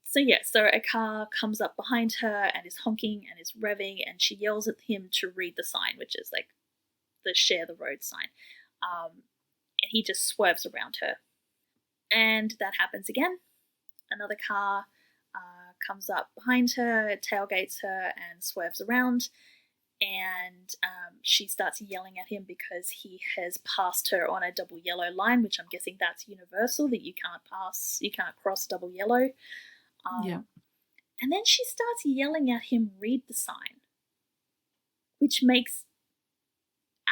So a car comes up behind her and is honking and is revving, and she yells at him to read the sign, which is like the share the road sign. And he just swerves around her. And that happens again. Another car comes up behind her, tailgates her, and swerves around. And she starts yelling at him because he has passed her on a double yellow line, which I'm guessing that's universal, that you can't cross double yellow. Yeah. And then she starts yelling at him, read the sign, which makes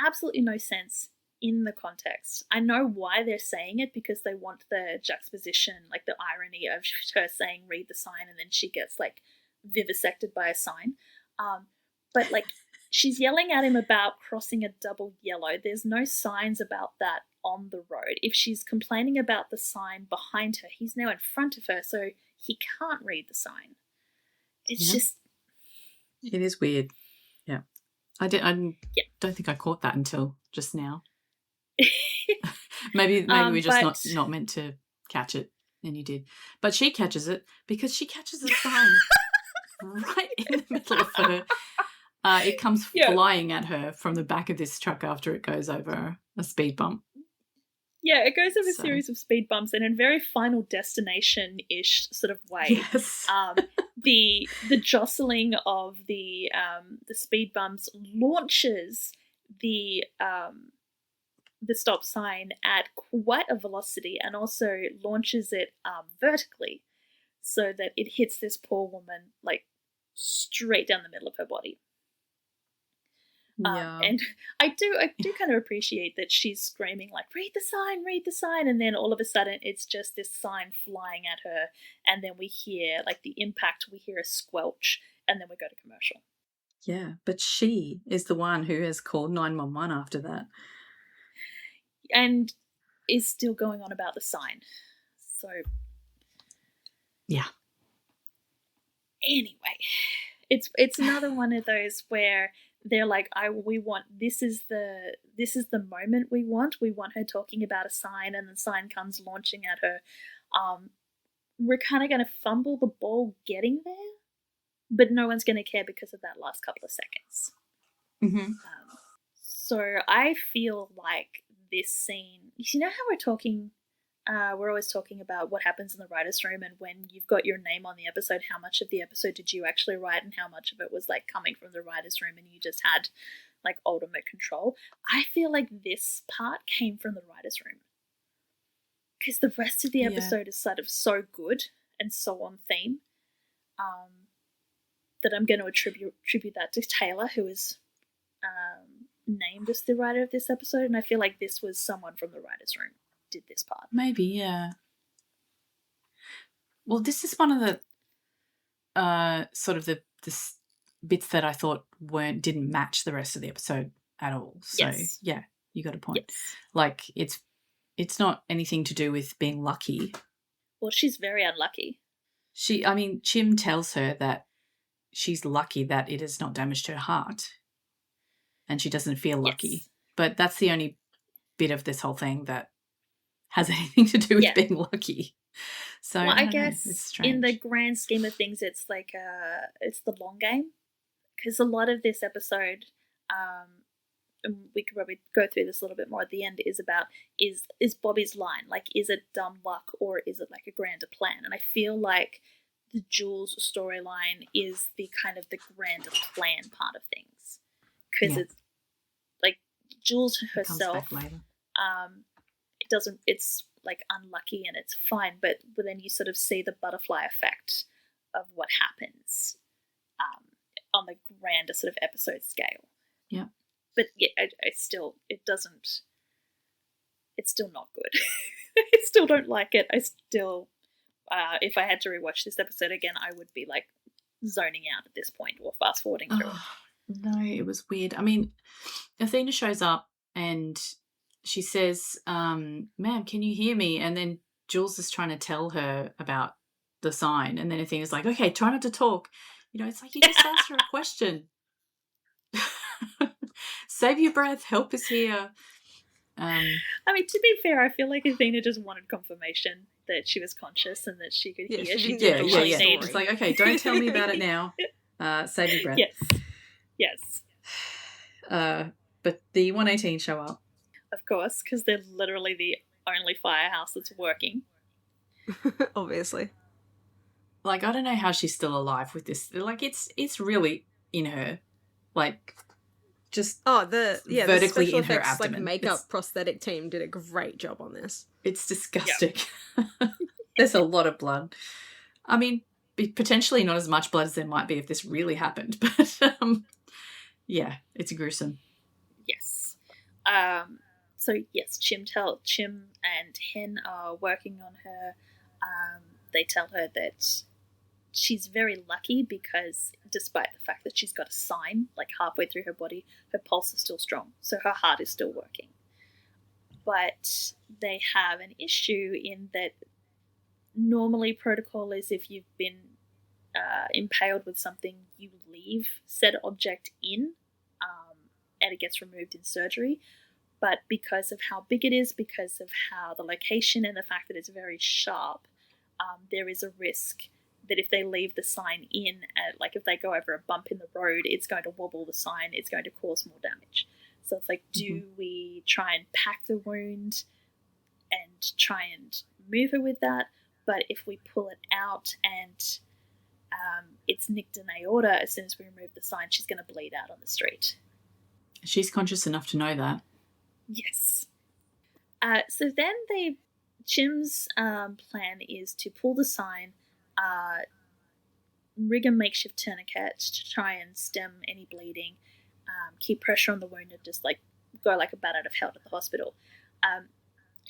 absolutely no sense in the context. I know why they're saying it, because they want the juxtaposition, like the irony of her saying read the sign and then she gets like vivisected by a sign. But like she's yelling at him about crossing a double yellow. There's no signs about that on the road. If she's complaining about the sign behind her, he's now in front of her, so he can't read the sign. It's just... It is weird. Yeah. I don't think I caught that until just now. maybe we're just not meant to catch it, and you did. But she catches it because she catches a sign right in the middle of her. It comes flying at her from the back of this truck after it goes over a speed bump. Yeah, it goes over a series of speed bumps, and in a very Final Destination-ish sort of way. Yes. The jostling of the speed bumps launches the stop sign at quite a velocity, and also launches it vertically, so that it hits this poor woman like straight down the middle of her body. And I do kind of appreciate that she's screaming like read the sign, and then all of a sudden it's just this sign flying at her, and then we hear like the impact, we hear a squelch, and then we go to commercial. Yeah, but she is the one who has called 911 after that. And is still going on about the sign. So yeah. Anyway, it's another one of those where they're like, this is the moment we want. We want her talking about a sign, and the sign comes launching at her. We're kind of going to fumble the ball getting there, but no one's going to care because of that last couple of seconds. Mm-hmm. So I feel like this scene, you know how we're always talking about what happens in the writer's room, and when you've got your name on the episode, how much of the episode did you actually write and how much of it was like coming from the writer's room and you just had like ultimate control. I feel like this part came from the writer's room, because the rest of the episode is sort of so good and so on theme that I'm going to attribute that to Taylor, who is named as the writer of this episode, and I feel like this was someone from the writer's room did this part. Maybe, yeah. Well, this is one of the sort of the bits that I thought didn't match the rest of the episode at all. So yeah, you got a point. Yes. Like it's not anything to do with being lucky. Well, she's very unlucky. Chim tells her that she's lucky that it has not damaged her heart, and she doesn't feel lucky. Yes. But that's the only bit of this whole thing that has anything to do with being lucky. So I guess in the grand scheme of things, it's like it's the long game, because a lot of this episode, and we could probably go through this a little bit more at the end, is about is Bobby's line, like, is it dumb luck or is it like a grander plan? And I feel like the Jules storyline is the kind of the grander plan part of things, because it's like Jules herself. It's like unlucky and it's fine, but then you sort of see the butterfly effect of what happens on the grander sort of episode scale. Yeah. But yeah, it's still not good. I still don't like it. I still, if I had to rewatch this episode again, I would be like zoning out at this point or fast forwarding through it. No, it was weird. I mean, Athena shows up and she says, ma'am, can you hear me? And then Jules is trying to tell her about the sign. And then Athena's like, okay, try not to talk. You know, it's like you just asked her a question. Save your breath. Help is here. I mean, to be fair, I feel like Athena just wanted confirmation that she was conscious and that she could hear. she She didn't did get the the right story. It's like, okay, don't tell me about it now. Save your breath. Yes. But the 118 show up. Of course, because they're literally the only firehouse that's working. Obviously. Like, I don't know how she's still alive with this. Like, it's really in her. Like, just the vertically special in her effects, abdomen. like makeup prosthetic team did a great job on this. It's disgusting. Yep. There's a lot of blood. I mean, potentially not as much blood as there might be if this really happened, but yeah, it's gruesome. Yes. So yes, Chim and Hen are working on her. They tell her that she's very lucky because despite the fact that she's got a sign like halfway through her body, her pulse is still strong, so her heart is still working. But they have an issue in that normally protocol is if you've been impaled with something, you leave said object in and it gets removed in surgery. But because of how big it is, because of how the location and the fact that it's very sharp, there is a risk that if they leave the sign in, like if they go over a bump in the road, it's going to wobble the sign, it's going to cause more damage. So it's like, do we try and pack the wound and try and move her with that? But if we pull it out and it's nicked an aorta, as soon as we remove the sign, she's going to bleed out on the street. She's conscious enough to know that. Yes. So then Chim's plan is to pull the sign, rig a makeshift tourniquet to try and stem any bleeding, keep pressure on the wound and just like go like a bat out of hell to the hospital.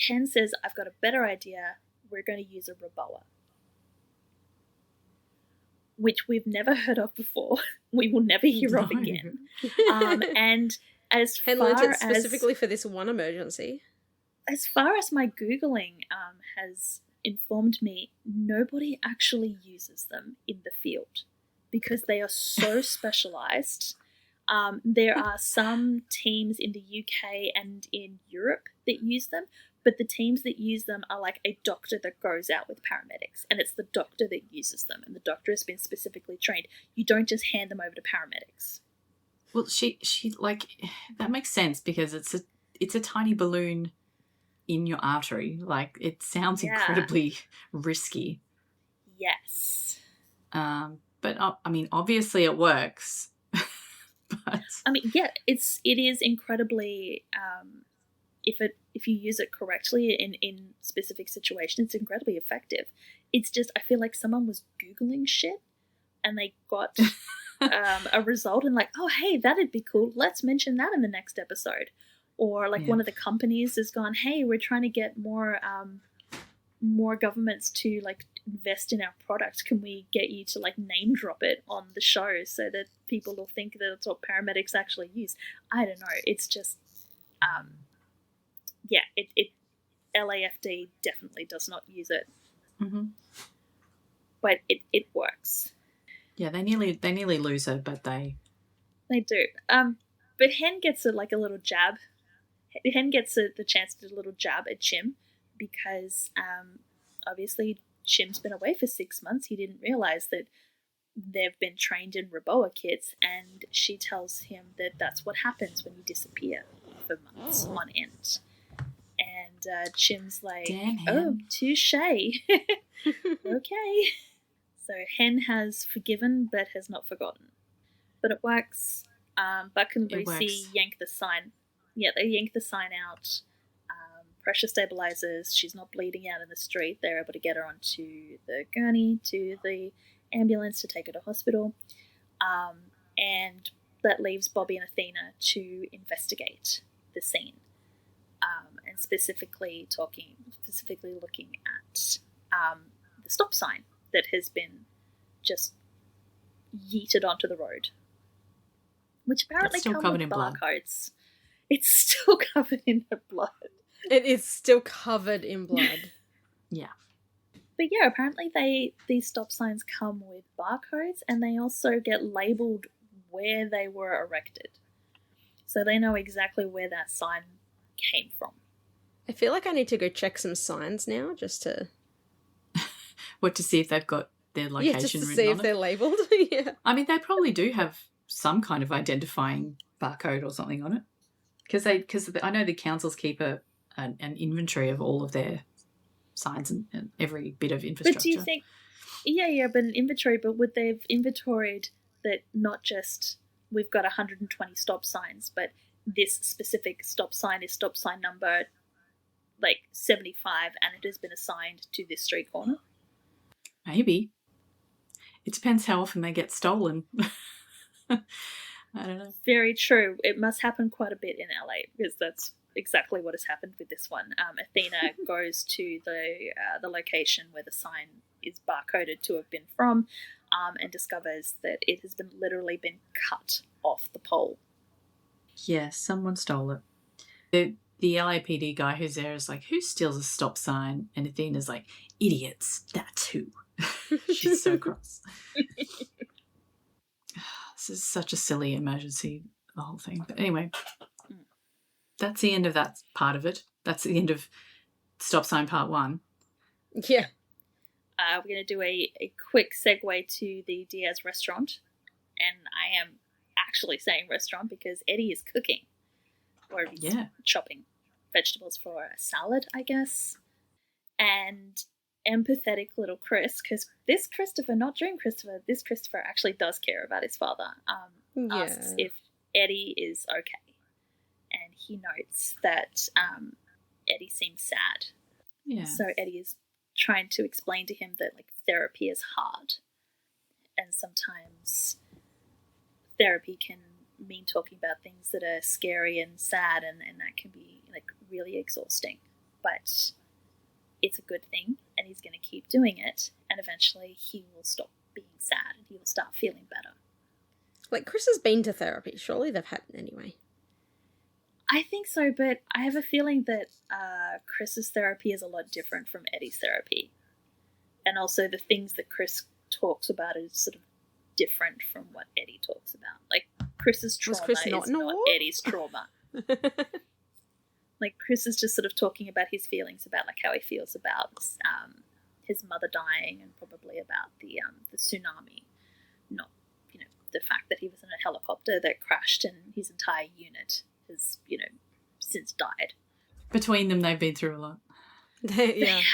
Hen says, I've got a better idea. We're going to use a Roboa, which we've never heard of before. We will never hear of again. And as Hen far learnt it as specifically for this one emergency. As far as my Googling has informed me, nobody actually uses them in the field because they are so specialised. There are some teams in the UK and in Europe that use them, but the teams that use them are like a doctor that goes out with paramedics, and it's the doctor that uses them, and the doctor has been specifically trained. You don't just hand them over to paramedics. Well, she like, that makes sense because it's a tiny balloon in your artery. Like, it sounds incredibly risky. Yes. But I mean, obviously it works. But I mean, yeah, it is incredibly if you use it correctly in specific situations, it's incredibly effective. It's just, I feel like someone was Googling shit and they got a result and like, oh, hey, that'd be cool. Let's mention that in the next episode. Or like one of the companies has gone, hey, we're trying to get more governments to like invest in our product. Can we get you to like name drop it on the show so that people will think that it's what paramedics actually use? I don't know. It's just, it LAFD definitely does not use it, but it works. Yeah, they nearly lose her, but they do. But Hen gets a little jab. Hen gets the chance to do a little jab at Chim because obviously Chim's been away for 6 months. He didn't realize that they've been trained in Roboa kits, and she tells him that that's what happens when you disappear for months on end. And Chim's like, oh, touche. Okay. So Hen has forgiven but has not forgotten. But it works. Buck and Lucy yank the sign. Yeah, they yank the sign out. Pressure stabilizes. She's not bleeding out in the street. They're able to get her onto the gurney, to the ambulance to take her to hospital. And that leaves Bobby and Athena to investigate the scene. And specifically looking at the stop sign that has been just yeeted onto the road, which apparently still come covered with in blood. barcodes. It's still covered in her blood. It is still covered in blood. Yeah. But yeah, apparently these stop signs come with barcodes, and they also get labeled where they were erected. So they know exactly where that sign came from. I feel like I need to go check some signs now just to... What, to see if they've got their location just to written see on if it? they're labelled. Yeah. I mean, they probably do have some kind of identifying barcode or something on it. Because I know the councils keep an inventory of all of their signs and every bit of infrastructure. But do you think... Yeah, but an inventory, but would they have inventoried that not just we've got 120 stop signs, but this specific stop sign is stop sign number 75 and it has been assigned to this street corner? Maybe. It depends how often they get stolen. I don't know. Very true. It must happen quite a bit in LA, because that's exactly what has happened with this one. Athena goes to the location where the sign is barcoded to have been from, and discovers that it has literally been cut off the pole. Yeah, someone stole it. The LAPD guy who's there is like, who steals a stop sign? And Athena's like, idiots, that's who. She's so cross. This is such a silly emergency, the whole thing. But anyway, that's the end of that part of it. That's the end of stop sign part 1. Yeah. We're going to do a quick segue to the Diaz restaurant. And I am actually saying restaurant because Eddie is cooking. Or he's chopping vegetables for a salad, I guess. And empathetic little Chris, because this Christopher actually does care about his father, asks if Eddie is okay. And he notes that Eddie seems sad. Yeah. So Eddie is trying to explain to him that therapy is hard. And sometimes therapy can mean talking about things that are scary and sad, and that can be really exhausting. But it's a good thing, and he's going to keep doing it, and eventually he will stop being sad and he will start feeling better. Chris has been to therapy. Surely they've had it anyway. I think so, but I have a feeling that Chris's therapy is a lot different from Eddie's therapy. And also the things that Chris talks about is sort of different from what Eddie talks about. Chris's trauma Chris is not Eddie's trauma. Chris is just sort of talking about his feelings about how he feels about his mother dying, and probably about the tsunami, not the fact that he was in a helicopter that crashed and his entire unit has since died. Between them, they've been through a lot. They have.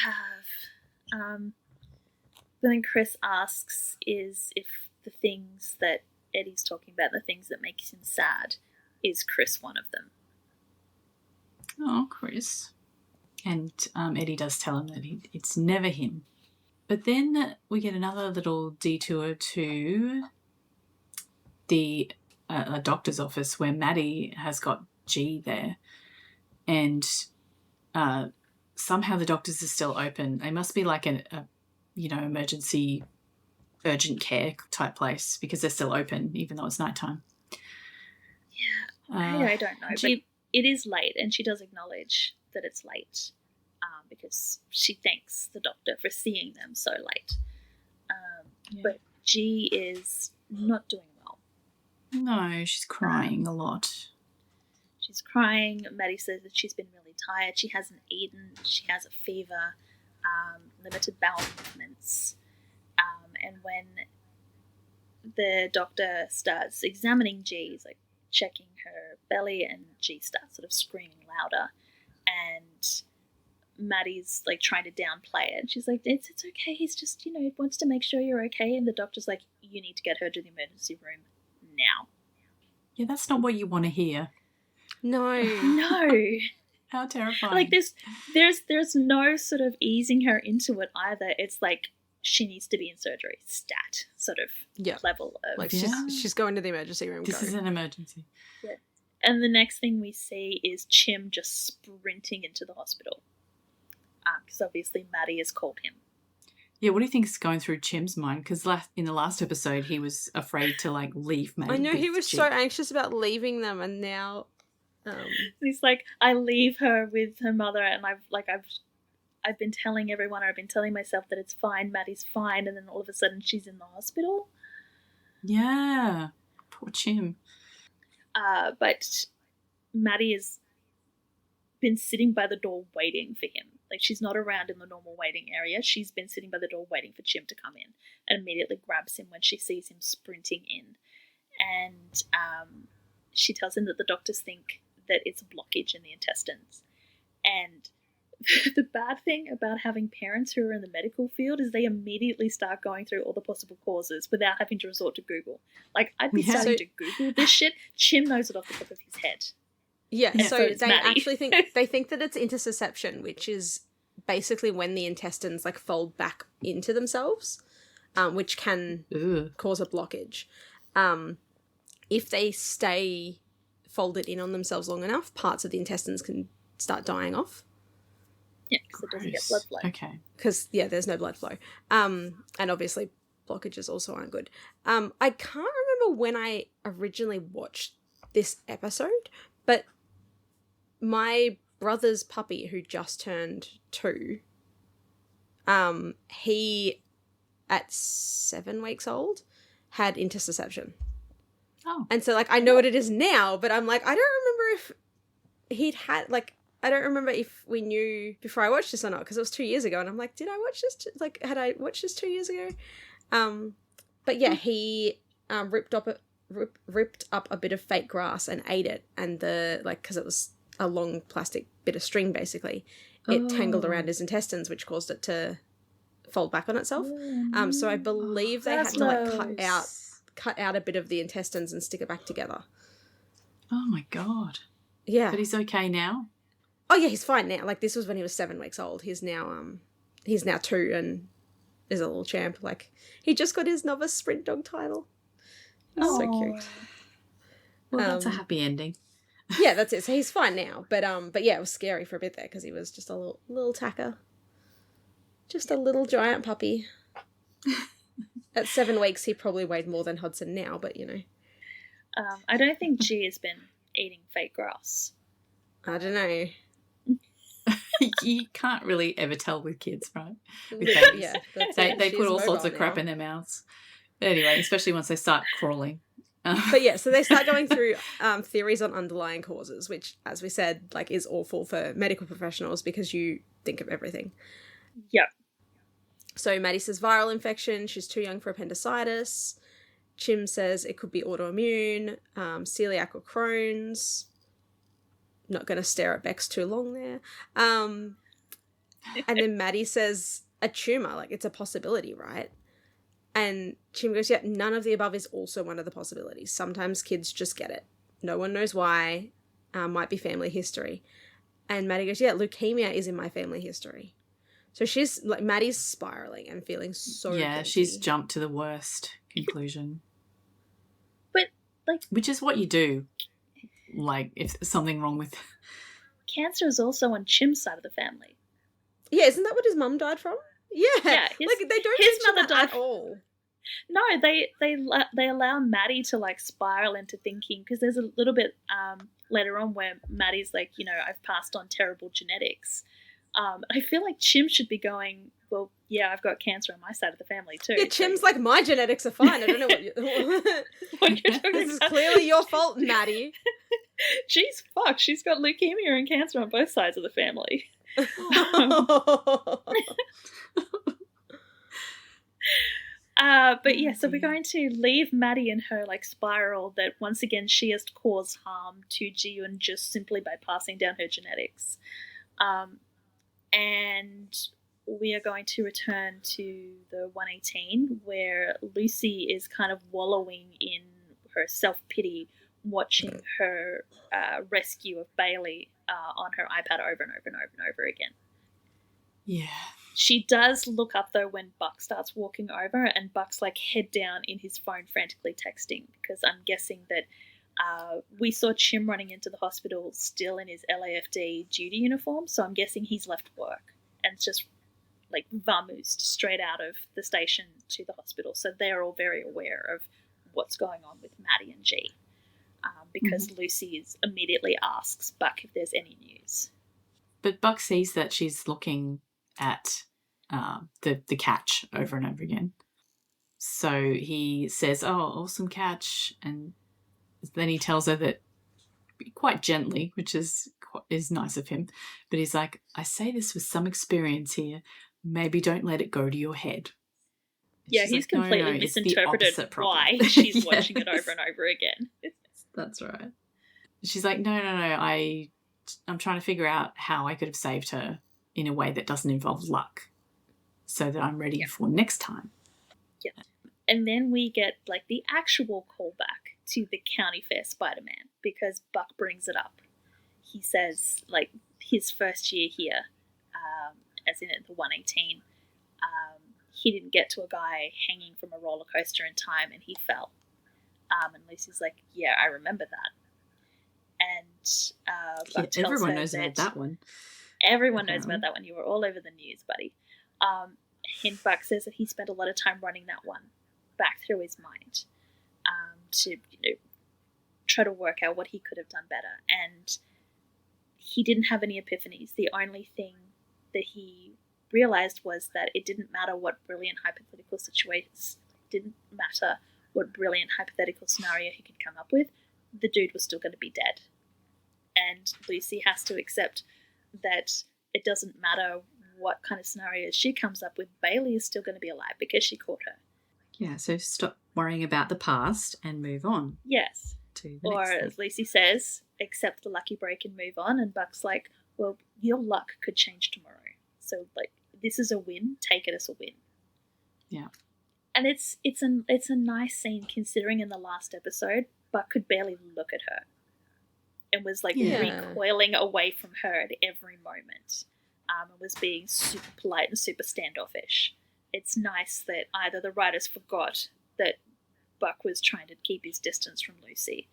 But then Chris asks if the things that Eddie's talking about, the things that make him sad, is Chris one of them? Oh, Chris. And Eddie does tell him that it's never him. But then we get another little detour to the a doctor's office where Maddie has got G there. And somehow the doctors are still open. They must be like a emergency urgent care type place, because they're still open even though it's nighttime. Yeah, I don't know. But it is late, and she does acknowledge that it's late because she thanks the doctor for seeing them so late. But G is not doing well. No, she's crying a lot. She's crying. Maddie says that she's been really tired. She hasn't eaten. She has a fever, limited bowel movements. And when the doctor starts examining G, he's checking her belly, and G starts sort of screaming louder. And Maddie's trying to downplay it. She's like, it's okay. He's just, wants to make sure you're okay. And the doctor's like, you need to get her to the emergency room now. Yeah, that's not what you want to hear. No. How terrifying. There's no sort of easing her into it either. It's she needs to be in surgery, stat sort of level of... she's going to the emergency room. This is an emergency. Yeah. And the next thing we see is Chim just sprinting into the hospital. Because obviously Maddie has called him. Yeah, what do you think is going through Chim's mind? Because in the last episode, he was afraid to leave Maddie. I know, he was so anxious about leaving them, and now He's like, I leave her with her mother, and I've been telling everyone, or I've been telling myself that it's fine, Maddie's fine, and then all of a sudden she's in the hospital. Yeah, poor Chim. But Maddie has been sitting by the door waiting for him. Like, she's not around in the normal waiting area. She's been sitting by the door waiting for Chim to come in, and immediately grabs him when she sees him sprinting in. And she tells him that the doctors think that it's a blockage in the intestines. And the bad thing about having parents who are in the medical field is they immediately start going through all the possible causes without having to resort to Google. Like, I'd be starting to Google this shit. Chim knows it off the top of his head. Yeah, so they Maddie. actually think that it's intussusception, which is basically when the intestines like fold back into themselves, which can cause a blockage. If they stay folded in on themselves long enough, parts of the intestines can start dying off. Yeah, because it doesn't get blood flow. Okay. Because, yeah, there's no blood flow. And obviously blockages also aren't good. I can't remember when I originally watched this episode, but my brother's puppy, who just turned 2, he, at 7 weeks old, had intussusception. Oh. And so, like, I know what it is now, but I'm like, I don't remember if he'd had, like, I don't remember if we knew before I watched this or not, because it was 2 years ago, and I'm like, did I watch this? Like, had I watched this 2 years ago? But yeah, he ripped up a bit of fake grass and ate it, and because it was a long plastic bit of string, basically, it tangled around his intestines, which caused it to fold back on itself. So I believe they had to like cut out a bit of the intestines and stick it back together. Oh my God. Yeah. But he's okay now? Oh yeah, he's fine now. Like, this was when he was 7 weeks old. He's now 2 and is a little champ. Like, he just got his novice sprint dog title. He's so cute. Well, that's a happy ending. Yeah, that's it. So he's fine now. But yeah, it was scary for a bit there because he was just a little tacker. Just a little giant puppy. At 7 weeks, he probably weighed more than Hudson now, but you know. I don't think G has been eating fake grass. I don't know. You can't really ever tell with kids, right? With Yeah, they put all sorts of crap in their mouths. But anyway, especially once they start crawling. But yeah, so they start going through theories on underlying causes, which, as we said, like, is awful for medical professionals because you think of everything. Yep. So Maddie says viral infection. She's too young for appendicitis. Chim says it could be autoimmune, celiac or Crohn's. Not going to stare at Bex too long there. And then Maddie says a tumour, like, it's a possibility, right? And Chim goes, yeah, none of the above is also one of the possibilities. Sometimes kids just get it. No one knows why. Might be family history. And Maddie goes, yeah, leukemia is in my family history. So she's, like, Maddie's spiralling and feeling so guilty. She's jumped to the worst conclusion. But, like... Which is what you do. Like, if there's something wrong with... Cancer is also on Chim's side of the family. Yeah, isn't that what his mum died from? Yeah. Like, they don't mention that at all. No, they allow Maddie to, like, spiral into thinking, because there's a little bit later on where Maddie's like, you know, I've passed on terrible genetics. I feel like Chim should be going, well, yeah, I've got cancer on my side of the family too. Yeah, Chim's like, my genetics are fine. I don't know what you're talking This is clearly your fault, Maddie. Jeez, fuck, she's got leukemia and cancer on both sides of the family. But yeah, so we're going to leave Maddie in her, like, spiral that once again she has caused harm to Ji-yoon just simply by passing down her genetics. And we are going to return to the 118 where Lucy is kind of wallowing in her self-pity, watching her rescue of Bailey on her iPad over and over and over and over again. Yeah. She does look up, though, when Buck starts walking over, and Buck's, like, head down in his phone frantically texting, because I'm guessing that we saw Chim running into the hospital still in his LAFD duty uniform, so I'm guessing he's left work and just, like, vamoosed straight out of the station to the hospital. So they're all very aware of what's going on with Maddie and G. because Lucy immediately asks Buck if there's any news. But Buck sees that she's looking at the catch over and over again. So he says, "Oh, awesome catch," and then he tells her that quite gently, which is nice of him. But he's like, "I say this with some experience here. Maybe don't let it go to your head." And Yeah, she's he's like, "No, completely it's the misinterpreted opposite problem." why she's Yes. watching it over and over again. That's right. She's like, no, I'm trying to figure out how I could have saved her in a way that doesn't involve luck so that I'm ready for next time. Yeah. And then we get like the actual callback to the County Fair Spider-Man because Buck brings it up. He says like his first year here, as in at the 118, he didn't get to a guy hanging from a roller coaster in time and he fell. And Lucy's like, yeah, I remember that. And Buck tells everyone her knows about that one. Everyone knows about that one. You were all over the news, buddy. And Buck says that he spent a lot of time running that one back through his mind to try to work out what he could have done better. And he didn't have any epiphanies. The only thing that he realized was that it didn't matter what brilliant hypothetical situations, didn't matter what brilliant hypothetical scenario he could come up with, the dude was still going to be dead. And Lucy has to accept that it doesn't matter what kind of scenarios she comes up with, Bailey is still going to be alive because she caught her. Yeah, so stop worrying about the past and move on. Yes. To the or next thing. as Lucy says, accept the lucky break and move on. And Buck's like, well, your luck could change tomorrow. So like, this is a win. Take it as a win. Yeah. And it's a nice scene considering in the last episode, Buck could barely look at her and was like recoiling away from her at every moment. And was being super polite and super standoffish. It's nice that either the writers forgot that Buck was trying to keep his distance from Lucy,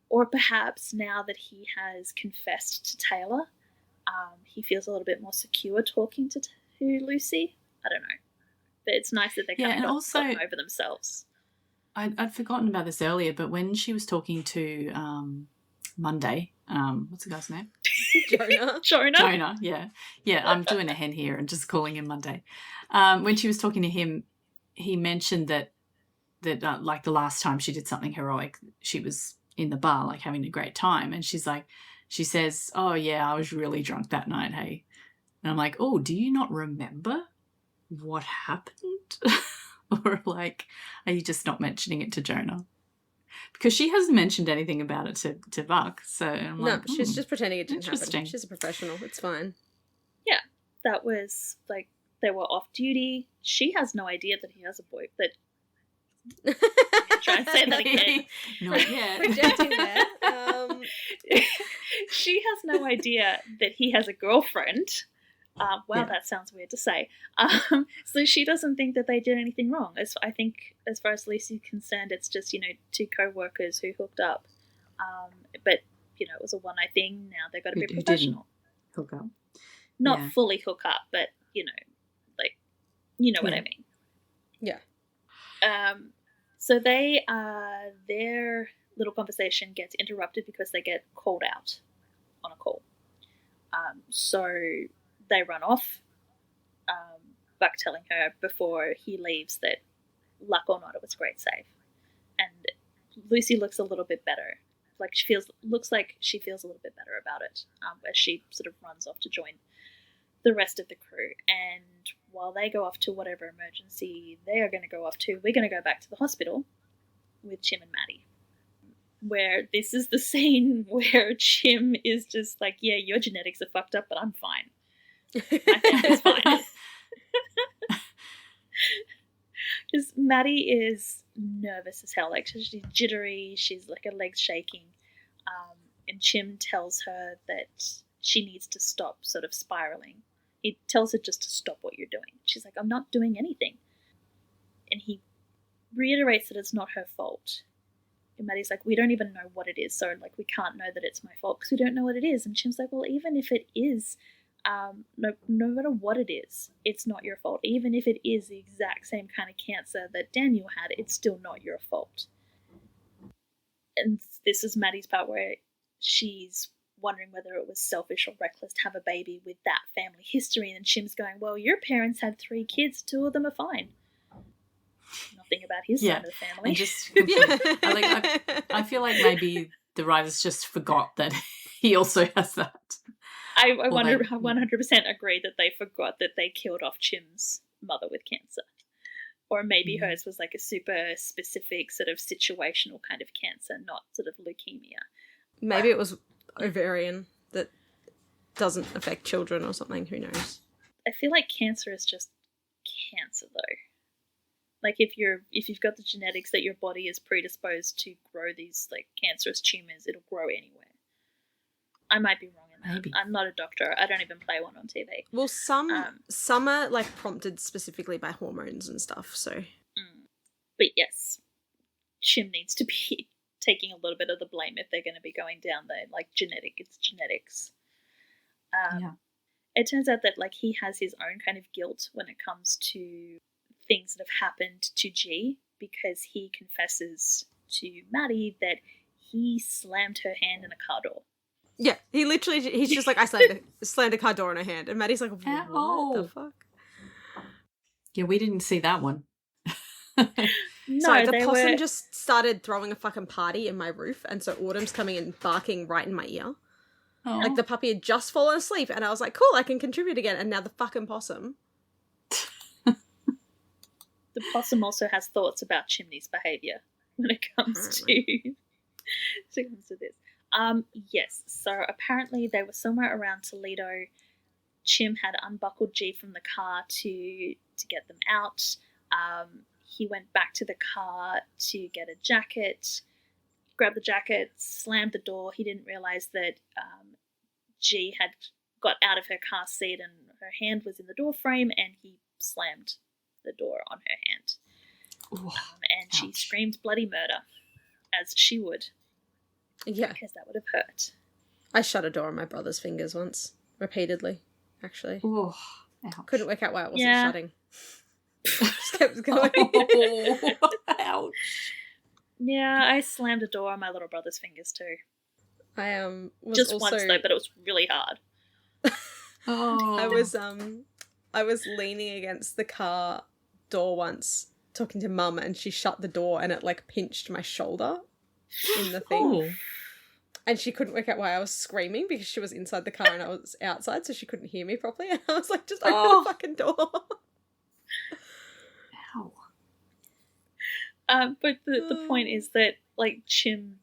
or perhaps now that he has confessed to Taylor, he feels a little bit more secure talking to Lucy. I don't know. But it's nice that they kind of gotten over themselves. I'd forgotten about this earlier, but when she was talking to Monday, what's the guy's name? Jonah, yeah. I'm doing a hen here and just calling him Monday. When she was talking to him, he mentioned that like the last time she did something heroic, she was in the bar like having a great time, and she says, "Oh yeah, I was really drunk that night, hey." And I'm like, "Oh, do you not remember what happened?" Or like, are you just not mentioning it to Jonah? Because she hasn't mentioned anything about it to Buck, so I'm like, she's just pretending it didn't happen. She's a professional. It's fine. Yeah, that was like they were off duty. She has no idea that he has a boy. Try and say that again. Not yet. Projecting that. She has no idea that he has a girlfriend. That sounds weird to say. So she doesn't think that they did anything wrong. I think, as far as Lucy's concerned, it's just, two co-workers who hooked up. But, it was a one-night thing. Now they've got to be professional. Hook up. Not fully hook up, but, what I mean. Yeah. So their little conversation gets interrupted because they get called out on a call. So they run off, Buck telling her before he leaves that luck or not, it was a great save. And Lucy looks a little bit better. Looks like she feels a little bit better about it, as she sort of runs off to join the rest of the crew. And while they go off to whatever emergency they are going to go off to, we're going to go back to the hospital with Chim and Maddie. Where this is the scene where Chim is just like, yeah, your genetics are fucked up, but I'm fine. I think it's fine. Because Maddie is nervous as hell. Like, she's jittery. She's like, her legs shaking. And Chim tells her that she needs to stop sort of spiraling. He tells her just to stop what you're doing. She's like, I'm not doing anything. And he reiterates that it's not her fault. And Maddie's like, we don't even know what it is, so like we can't know that it's my fault because we don't know what it is. And Chim's like, well, even if it is, no matter what it is, it's not your fault. Even if it is the exact same kind of cancer that Daniel had, it's still not your fault. And this is Maddie's part where she's wondering whether it was selfish or reckless to have a baby with that family history. And Chim's going, well, your parents had 3 kids, 2 of them are fine. Nothing about his side of the family. And just I feel like maybe the writers just forgot that he also has that. I 100% agree that they forgot that they killed off Chim's mother with cancer. Or maybe hers was like a super specific sort of situational kind of cancer, not sort of leukemia. Maybe it was ovarian that doesn't affect children or something. Who knows? I feel like cancer is just cancer, though. Like if you've got the genetics that your body is predisposed to grow these like cancerous tumors, it'll grow anywhere. I might be wrong in that. Maybe. I'm not a doctor. I don't even play one on TV. Well, some are like prompted specifically by hormones and stuff. So, but yes, Chim needs to be taking a little bit of the blame if they're going to be going down there. Like it's genetics. It turns out that like he has his own kind of guilt when it comes to things that have happened to G, because he confesses to Maddie that he slammed her hand in a car door. Yeah, he's just like, I slammed a car door in her hand. And Maddie's like, what the fuck? Yeah, we didn't see that one. No, sorry, the possum just started throwing a fucking party in my roof, and so Autumn's coming and barking right in my ear. Oh. Like the puppy had just fallen asleep, and I was like, cool, I can contribute again, and now the fucking possum. The possum also has thoughts about Chimney's behaviour when it comes to this. Yes, so apparently they were somewhere around Toledo. Chim had unbuckled G from the car to get them out. He went back to the car to get a jacket, grabbed the jacket, slammed the door. He didn't realise that G had got out of her car seat and her hand was in the door frame, and he slammed the door on her hand. And she screamed bloody murder, as she would. Yeah. Because that would have hurt. I shut a door on my brother's fingers once, repeatedly, actually. Oh, couldn't work out why it wasn't shutting. Just kept going. Ouch. Yeah, I slammed a door on my little brother's fingers too. I was just also... once though, but it was really hard. I was leaning against the car door once, talking to Mum, and she shut the door, and it like pinched my shoulder in the thing. And she couldn't work out why I was screaming, because she was inside the car and I was outside, so she couldn't hear me properly. And I was like, just open the fucking door. Ow. But the point is that, like, Chim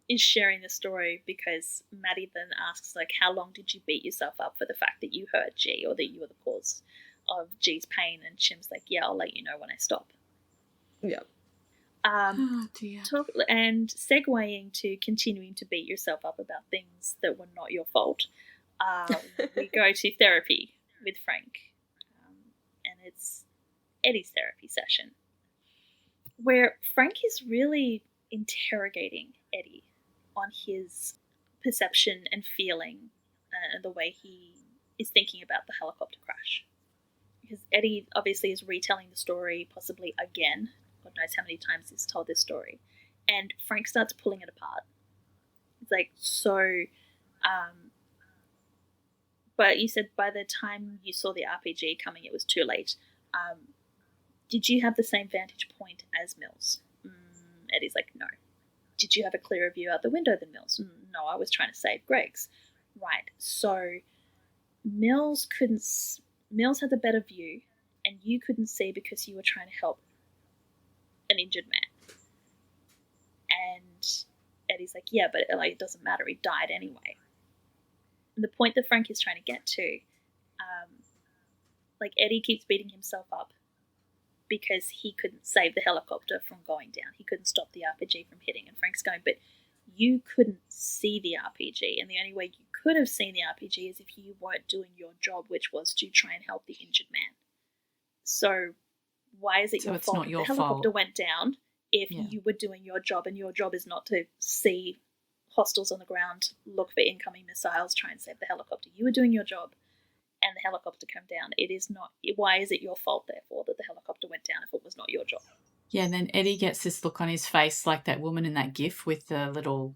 is sharing the story because Maddie then asks, like, how long did you beat yourself up for the fact that you hurt G, or that you were the cause of G's pain? And Chim's like, yeah, I'll let you know when I stop. Yeah. Dear. And segueing to continuing to beat yourself up about things that were not your fault, we go to therapy with Frank. And it's Eddie's therapy session, where Frank is really interrogating Eddie on his perception and feeling and the way he is thinking about the helicopter crash. Because Eddie obviously is retelling the story, possibly again. God knows how many times he's told this story. And Frank starts pulling it apart. It's like, so, but you said by the time you saw the RPG coming, it was too late. Did you have the same vantage point as Mills? Eddie's like, no. Did you have a clearer view out the window than Mills? No, I was trying to save Greg's. Right, so Mills had the better view, and you couldn't see because you were trying to help an injured man. And Eddie's like, yeah, but it doesn't matter, he died anyway. And the point that Frank is trying to get to, Eddie keeps beating himself up because he couldn't save the helicopter from going down. He couldn't stop the RPG from hitting. And Frank's going, but you couldn't see the RPG, and the only way you could have seen the RPG is if you weren't doing your job, which was to try and help the injured man. So why is it your fault if the helicopter went down if you were doing your job, and your job is not to see hostiles on the ground, look for incoming missiles, try and save the helicopter? You were doing your job and the helicopter came down. It is not. Why is it your fault, therefore, that the helicopter went down if it was not your job? Yeah, and then Eddie gets this look on his face like that woman in that GIF with the little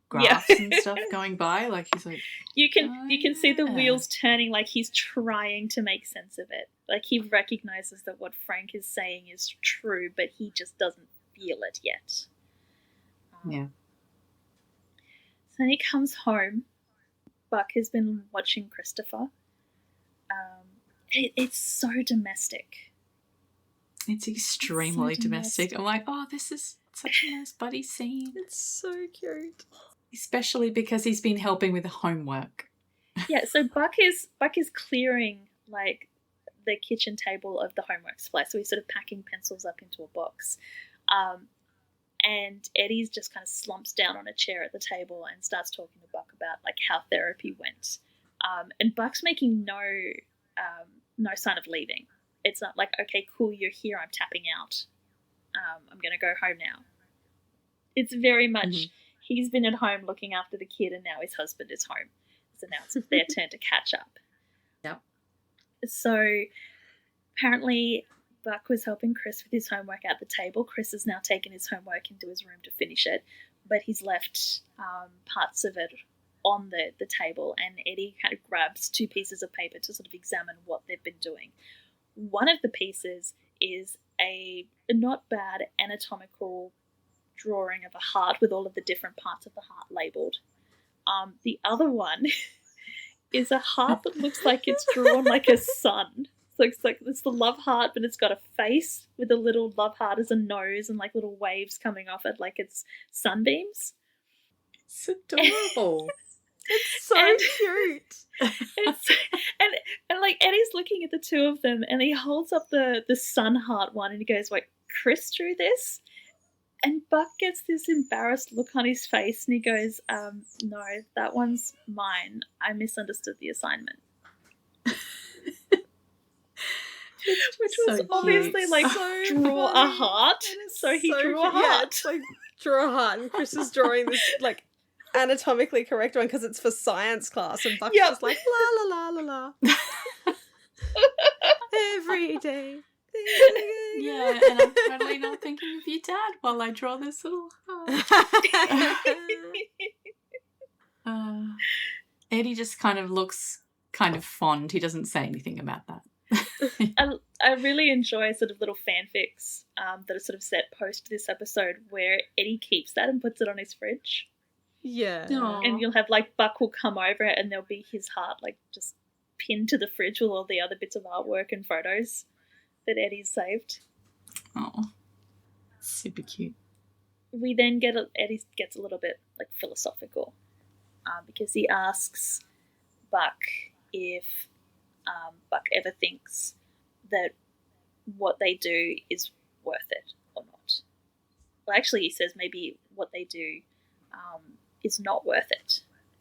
graphs and stuff going by. Like he's like, you can see the wheels turning, like he's trying to make sense of it. Like he recognizes that what Frank is saying is true, but he just doesn't feel it yet. Yeah. So then he comes home. Buck has been watching Christopher. It's so domestic. It's extremely domestic. I'm like, oh, this is such a nice buddy scene. It's so cute. Especially because he's been helping with the homework. Yeah, so Buck is clearing like the kitchen table of the homework supply. So he's sort of packing pencils up into a box. And Eddie's just kind of slumps down on a chair at the table and starts talking to Buck about like how therapy went. And Buck's making no sign of leaving. It's not like, okay, cool, you're here, I'm tapping out. I'm going to go home now. It's very much he's been at home looking after the kid and now his husband is home. So now it's their turn to catch up. Yep. So apparently Buck was helping Chris with his homework at the table. Chris has now taken his homework into his room to finish it, but he's left parts of it on the table, and Eddie kind of grabs two pieces of paper to sort of examine what they've been doing. One of the pieces is a not bad anatomical drawing of a heart with all of the different parts of the heart labelled. The other one is a heart that looks like it's drawn like a sun. So it's like it's the love heart, but it's got a face with a little love heart as a nose and like little waves coming off it like it's sunbeams. It's adorable. It's so cute. And like Eddie's looking at the two of them and he holds up the sun heart one and he goes, "Wait, Chris drew this?" And Buck gets this embarrassed look on his face and he goes, "No, that one's mine. I misunderstood the assignment." Which was so obviously cute. like So draw a funny. heart. So he drew a Yeah, heart. it's like draw a heart, and Chris is drawing this like anatomically correct one because it's for science class, and Buck's just like la la la la la. Every day. Yeah, and I'm totally not thinking of your dad while I draw this little heart. Eddie just kind of looks kind of fond. He doesn't say anything about that. I really enjoy sort of little fanfics that are sort of set post this episode where Eddie keeps that and puts it on his fridge. Yeah. Aww. And you'll have like Buck will come over and there'll be his heart like just pinned to the fridge with all the other bits of artwork and photos that Eddie's saved. Oh, super cute. We then Eddie gets a little bit like philosophical because he asks Buck if Buck ever thinks that what they do is worth it or not. Well, actually, he says maybe what they do is not worth it.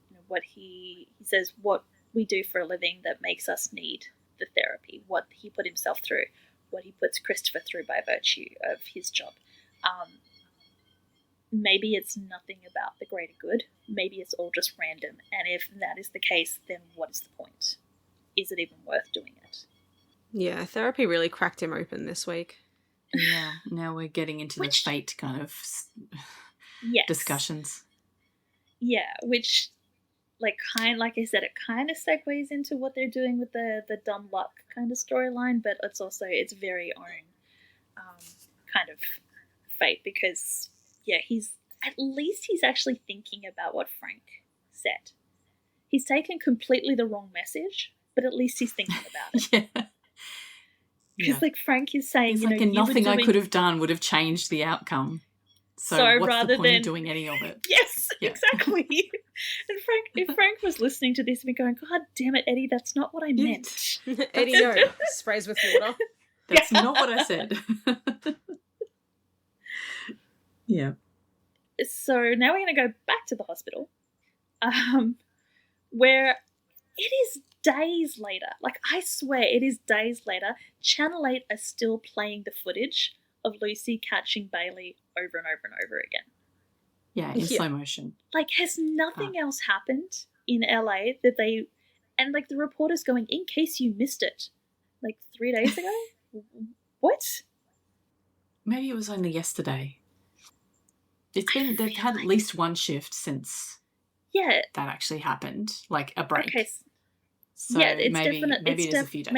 You know, what he says what we do for a living that makes us need the therapy, what he put himself through, what he puts Christopher through by virtue of his job. Maybe it's nothing about the greater good. Maybe it's all just random. And if that is the case, then what is the point? Is it even worth doing it? Yeah, therapy really cracked him open this week. Yeah, now we're getting into the fate kind of discussions. Yeah, which, like I said, it kind of segues into what they're doing with the dumb luck kind of storyline, but it's very own kind of fate because, yeah, he's actually thinking about what Frank said. He's taken completely the wrong message, but at least he's thinking about it. Yeah. Because, like, Frank is saying, he's you know, like, nothing I could have done would have changed the outcome. So what's rather the point than of doing any of it? Yes, yeah. Exactly. And if Frank was listening to this and be going, "God damn it, Eddie, that's not what I meant." Eddie, no, sprays with water. That's not what I said. Yeah. So now we're going to go back to the hospital, where it is days later. Like, I swear it is days later. Channel 8 are still playing the footage of Lucy catching Bailey over and over and over again. Yeah, in slow motion. Like, has nothing else happened in LA that they... And, like, the reporter's going, "In case you missed it, like, 3 days ago?" What? maybe it was only yesterday. They've had at least one shift since that actually happened, like a break. Okay. So it's maybe it is a few days.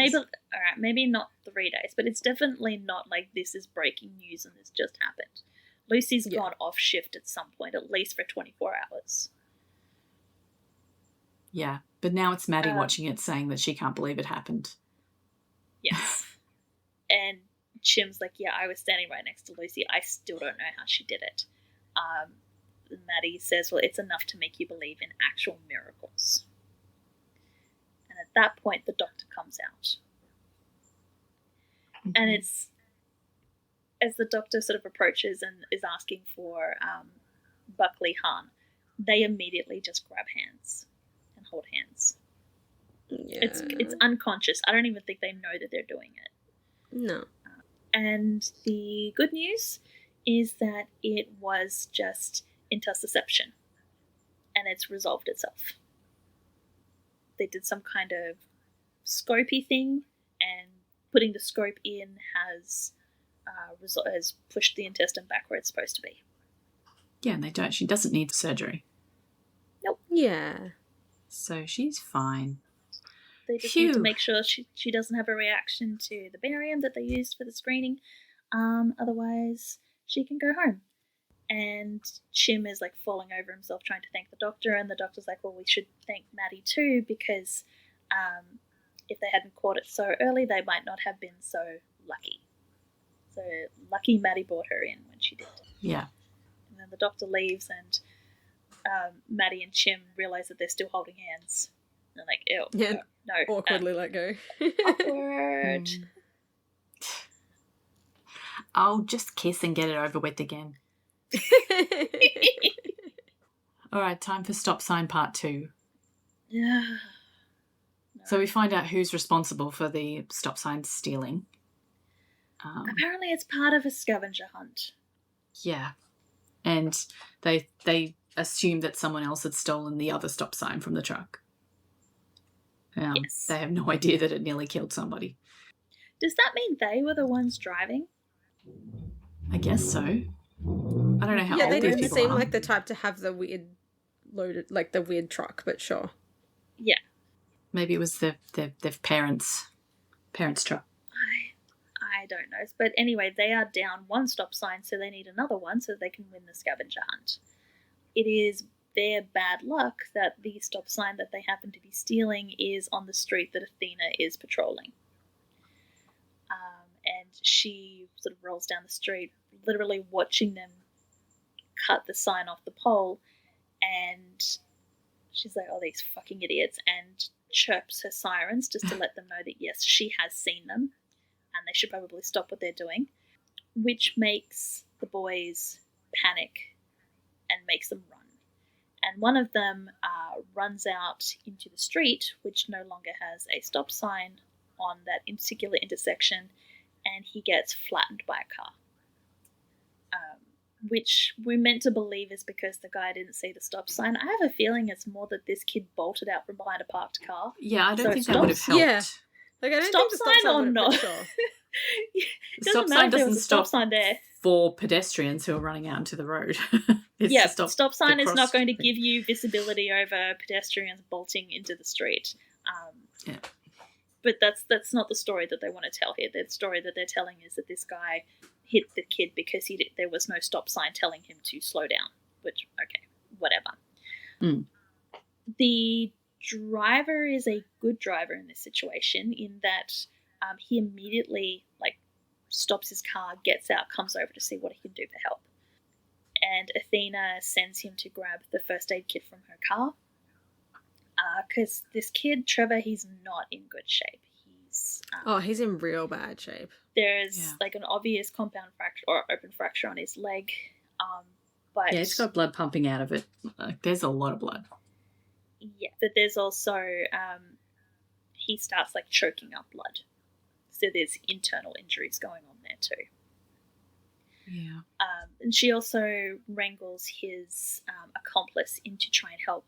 Maybe not 3 days, but it's definitely not like this is breaking news and this just happened. Lucy's gone off shift at some point, at least for 24 hours. Yeah, but now it's Maddie watching it saying that she can't believe it happened. Yes. And Chim's like, yeah, I was standing right next to Lucy. I still don't know how she did it. Maddie says, well, it's enough to make you believe in actual miracles. And at that point, the doctor comes out. Mm-hmm. And it's, as the doctor sort of approaches and is asking for Buckley Hahn, they immediately just grab hands and hold hands. Yeah. It's unconscious. I don't even think they know that they're doing it. No. And the good news is that it was just intussusception, and it's resolved itself. They did some kind of scopy thing, and putting the scope in has pushed the intestine back where it's supposed to be. Yeah, and she doesn't need the surgery. Nope. Yeah. So she's fine. They just need to make sure she doesn't have a reaction to the barium that they used for the screening. Otherwise, she can go home. And Chim is like falling over himself trying to thank the doctor, and the doctor's like, well, we should thank Maddie too, because if they hadn't caught it so early, they might not have been so lucky. So lucky Maddie brought her in when she did. Yeah. And then the doctor leaves, and Maddie and Chim realize that they're still holding hands. And they're like, ew. Yeah. No. Awkwardly let go. Awkward. I'll just kiss and get it over with again. All right, time for stop sign part 2. Yeah. No. So we find out who's responsible for the stop sign stealing. Apparently it's part of a scavenger hunt. Yeah. And they assume that someone else had stolen the other stop sign from the truck. Yes. They have no idea that it nearly killed somebody. Does that mean they were the ones driving? I guess so. I don't know how old they these didn't people seem are. like the type to have the weird the weird truck, but sure. Yeah. Maybe it was their parents' truck. I don't know. But anyway, they are down one stop sign, so they need another one so they can win the scavenger hunt. It is their bad luck that the stop sign that they happen to be stealing is on the street that Athena is patrolling. And she sort of rolls down the street, literally watching them cut the sign off the pole, and she's like, oh, these fucking idiots, and chirps her sirens just to let them know that, yes, she has seen them, and they should probably stop what they're doing, which makes the boys panic and makes them run. And one of them runs out into the street, which no longer has a stop sign on that particular intersection, and he gets flattened by a car. Which we're meant to believe is because the guy didn't see the stop sign. I have a feeling it's more that this kid bolted out from behind a parked car. Yeah, I don't think that would have helped. Yeah. Like, I don't think the stop sign or not. Sure. Stop sign doesn't stop sign there for pedestrians who are running out into the road. Stop sign is not going to give you visibility over pedestrians bolting into the street. Yeah. But that's not the story that they want to tell here. The story that they're telling is that this guy hit the kid because there was no stop sign telling him to slow down. Which, okay, whatever. Mm. The driver is a good driver in this situation in that he immediately stops his car, gets out, comes over to see what he can do for help. And Athena sends him to grab the first aid kit from her car. Because this kid, Trevor, he's not in good shape. He's in real bad shape. There's an obvious compound fracture or open fracture on his leg. But it's got blood pumping out of it. There's a lot of blood. Yeah, but there's also he starts choking up blood. So there's internal injuries going on there too. Yeah. And she also wrangles his accomplice in to try and help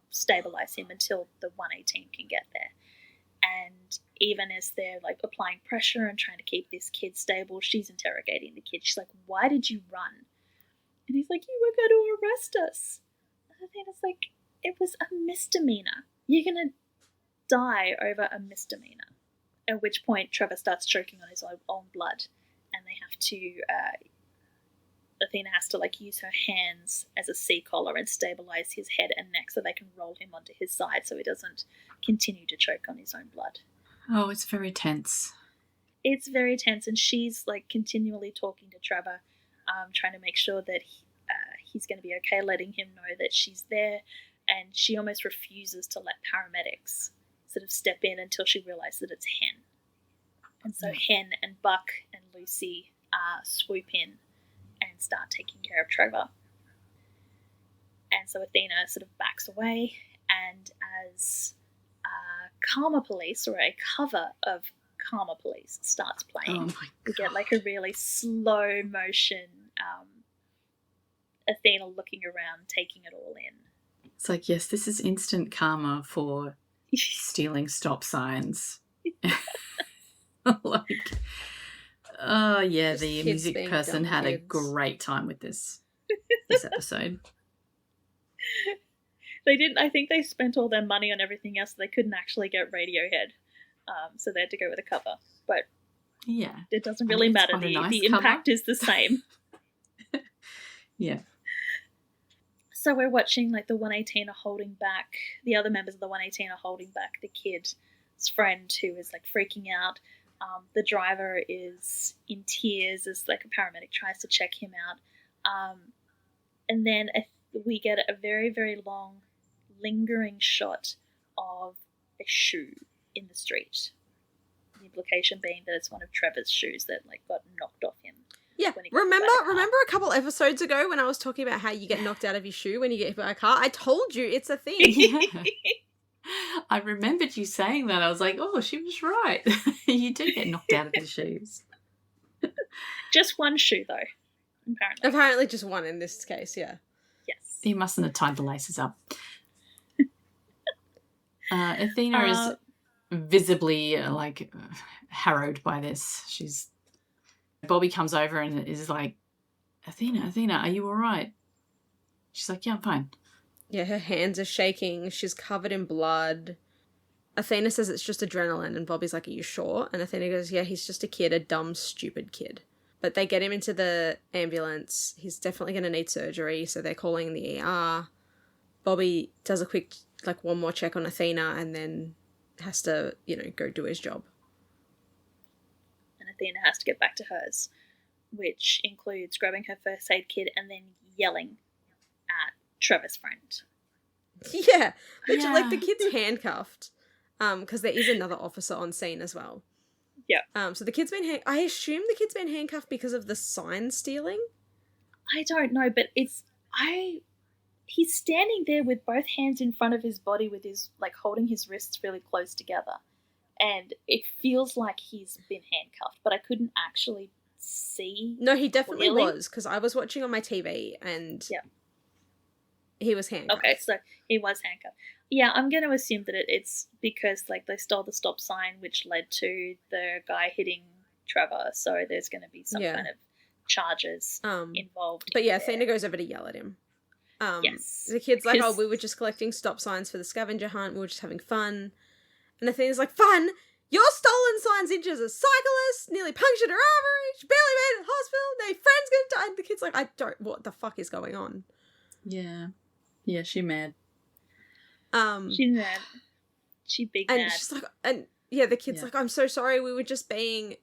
stabilize him until the 118 can get there. And even as they're like applying pressure and trying to keep this kid stable, she's interrogating the kid. She's like, "Why did you run?" And he's like, "You were going to arrest us." And Athena's like, "It was a misdemeanor. You're going to die over a misdemeanor." At which point Trevor starts choking on his own blood, and they have to Athena has to like use her hands as a C-collar and stabilize his head and neck so they can roll him onto his side so he doesn't continue to choke on his own blood. Oh, it's very tense. It's very tense, and she's like continually talking to Trevor, trying to make sure that he's going to be okay, letting him know that she's there, and she almost refuses to let paramedics sort of step in until she realizes that it's Hen. And so Hen and Buck and Lucy swoop in and start taking care of Trevor. And so Athena sort of backs away, and as Karma Police, or a cover of Karma Police, starts playing, we get like a really slow motion Athena looking around, taking it all in. It's like, yes, this is instant karma for stealing stop signs. Like, oh yeah, Just the kids music being person dumb had a kids. great time with this episode. They didn't. I think they spent all their money on everything else, so they couldn't actually get Radiohead. So they had to go with a cover. But Yeah, it doesn't I really mean, it's matter. quite a The nice impact cover. is the same. Yeah. So we're watching like the 118 are holding back, the other members of the 118 are holding back the kid's friend who is like freaking out. The driver is in tears as like a paramedic tries to check him out. And then we get a very, very long lingering shot of a shoe in the street. The implication being that it's one of Trevor's shoes that like got knocked off him. Yeah, when he got hit by the car. remember a couple episodes ago when I was talking about how you get knocked out of your shoe when you get hit by a car? I told you it's a thing. Yeah. I remembered you saying that. I was like, oh, she was right. You do get knocked out of your shoes. Just one shoe though, apparently. Apparently just one in this case, yeah. Yes. You mustn't have tied the laces up. Athena is visibly like harrowed by this. Bobby comes over and is like, Athena, are you all right? She's like, yeah, I'm fine. Yeah, her hands are shaking. She's covered in blood. Athena says it's just adrenaline, and Bobby's like, are you sure? And Athena goes, yeah, he's just a kid, a dumb, stupid kid. But they get him into the ambulance. He's definitely going to need surgery, so they're calling the ER. Bobby does a quick, like, one more check on Athena and then has to, go do his job. And Athena has to get back to hers, which includes grabbing her first aid kit and then yelling at Trevor's friend. Yeah, literally, Yeah. like, the kid's handcuffed, because there is another officer on scene as well. Yeah. So the kid's been, I assume the kid's been handcuffed because of the sign stealing? I don't know, but he's standing there with both hands in front of his body with his, like, holding his wrists really close together. And it feels like he's been handcuffed, but I couldn't actually see. No, he definitely clearly. was, because I was watching on my TV and Yeah. he was handcuffed. Okay, so he was handcuffed. Yeah, I'm going to assume that it's because, like, they stole the stop sign, which led to the guy hitting Trevor, so there's going to be some kind of charges involved. But yeah, Athena goes over to yell at him. Yes. The kid's like, Because- we were just collecting stop signs for the scavenger hunt, we were just having fun. And Athena's like, fun? Your stolen signs injures a cyclist, nearly punctured her artery, she barely made it to the hospital, now your friend's gonna die. And the kid's like, what the fuck is going on? Yeah. Yeah, she's mad. She's mad. She big And mad. she's like, and yeah, the kid's like, I'm so sorry, we were just being,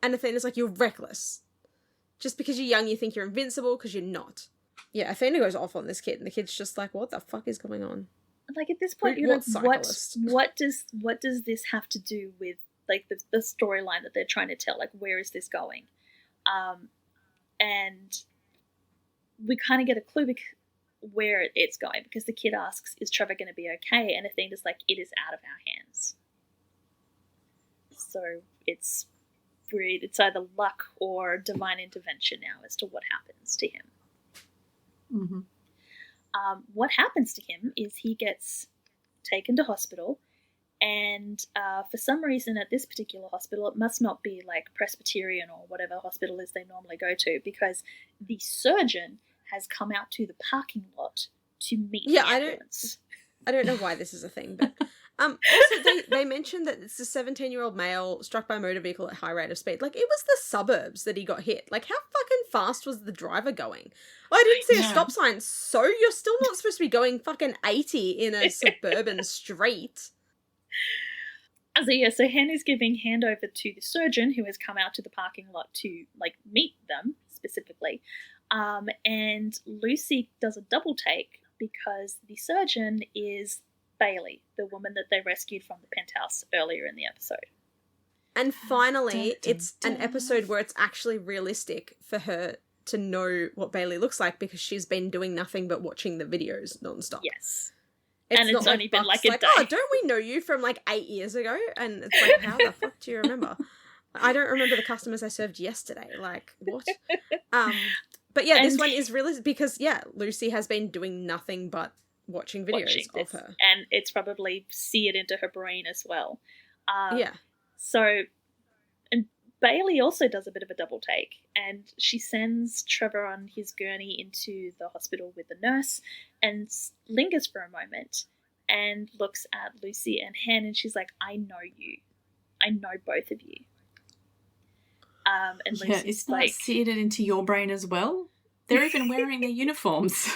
and Athena's like, you're reckless. Just because you're young, you think you're invincible, because you're not. Yeah, Athena goes off on this kid, and the kid's just like, what the fuck is going on? Like, at this point, Who you're like, wants what does this have to do with, like, the storyline that they're trying to tell? Like, where is this going? And we kind of get a clue where it's going, because the kid asks, is Trevor going to be okay? And Athena's like, it is out of our hands. So it's either luck or divine intervention now as to what happens to him. Mm-hmm. What happens to him is he gets taken to hospital, And for some reason at this particular hospital, it must not be like Presbyterian or whatever hospital is they normally go to, because the surgeon has come out to the parking lot to meet the ambulance. I don't know why this is a thing, but also they mentioned that it's a 17-year-old male struck by a motor vehicle at high rate of speed. Like, it was the suburbs that he got hit. Like, how fucking fast was the driver going? I didn't see a stop sign, so you're still not supposed to be going fucking 80 in a suburban street. So Hen is giving handover to the surgeon, who has come out to the parking lot to, like, meet them specifically. And Lucy does a double take because the surgeon is Bailey, the woman that they rescued from the penthouse earlier in the episode. And finally, it's an episode where it's actually realistic for her to know what Bailey looks like, because she's been doing nothing but watching the videos nonstop. Yes. It's and it's only been like a day. Oh, don't we know you from like 8 years ago? And it's like, how the fuck do you remember? I don't remember the customers I served yesterday. Like, what? But yeah, this one is realistic because, yeah, Lucy has been doing nothing but watching videos of her. And it's probably seared into her brain as well. Yeah. So, and Bailey also does a bit of a double take, and she sends Trevor on his gurney into the hospital with the nurse and lingers for a moment and looks at Lucy and Hen, and she's like, I know you. I know both of you. And Lucy's it's like, not seared into your brain as well. They're even wearing their uniforms.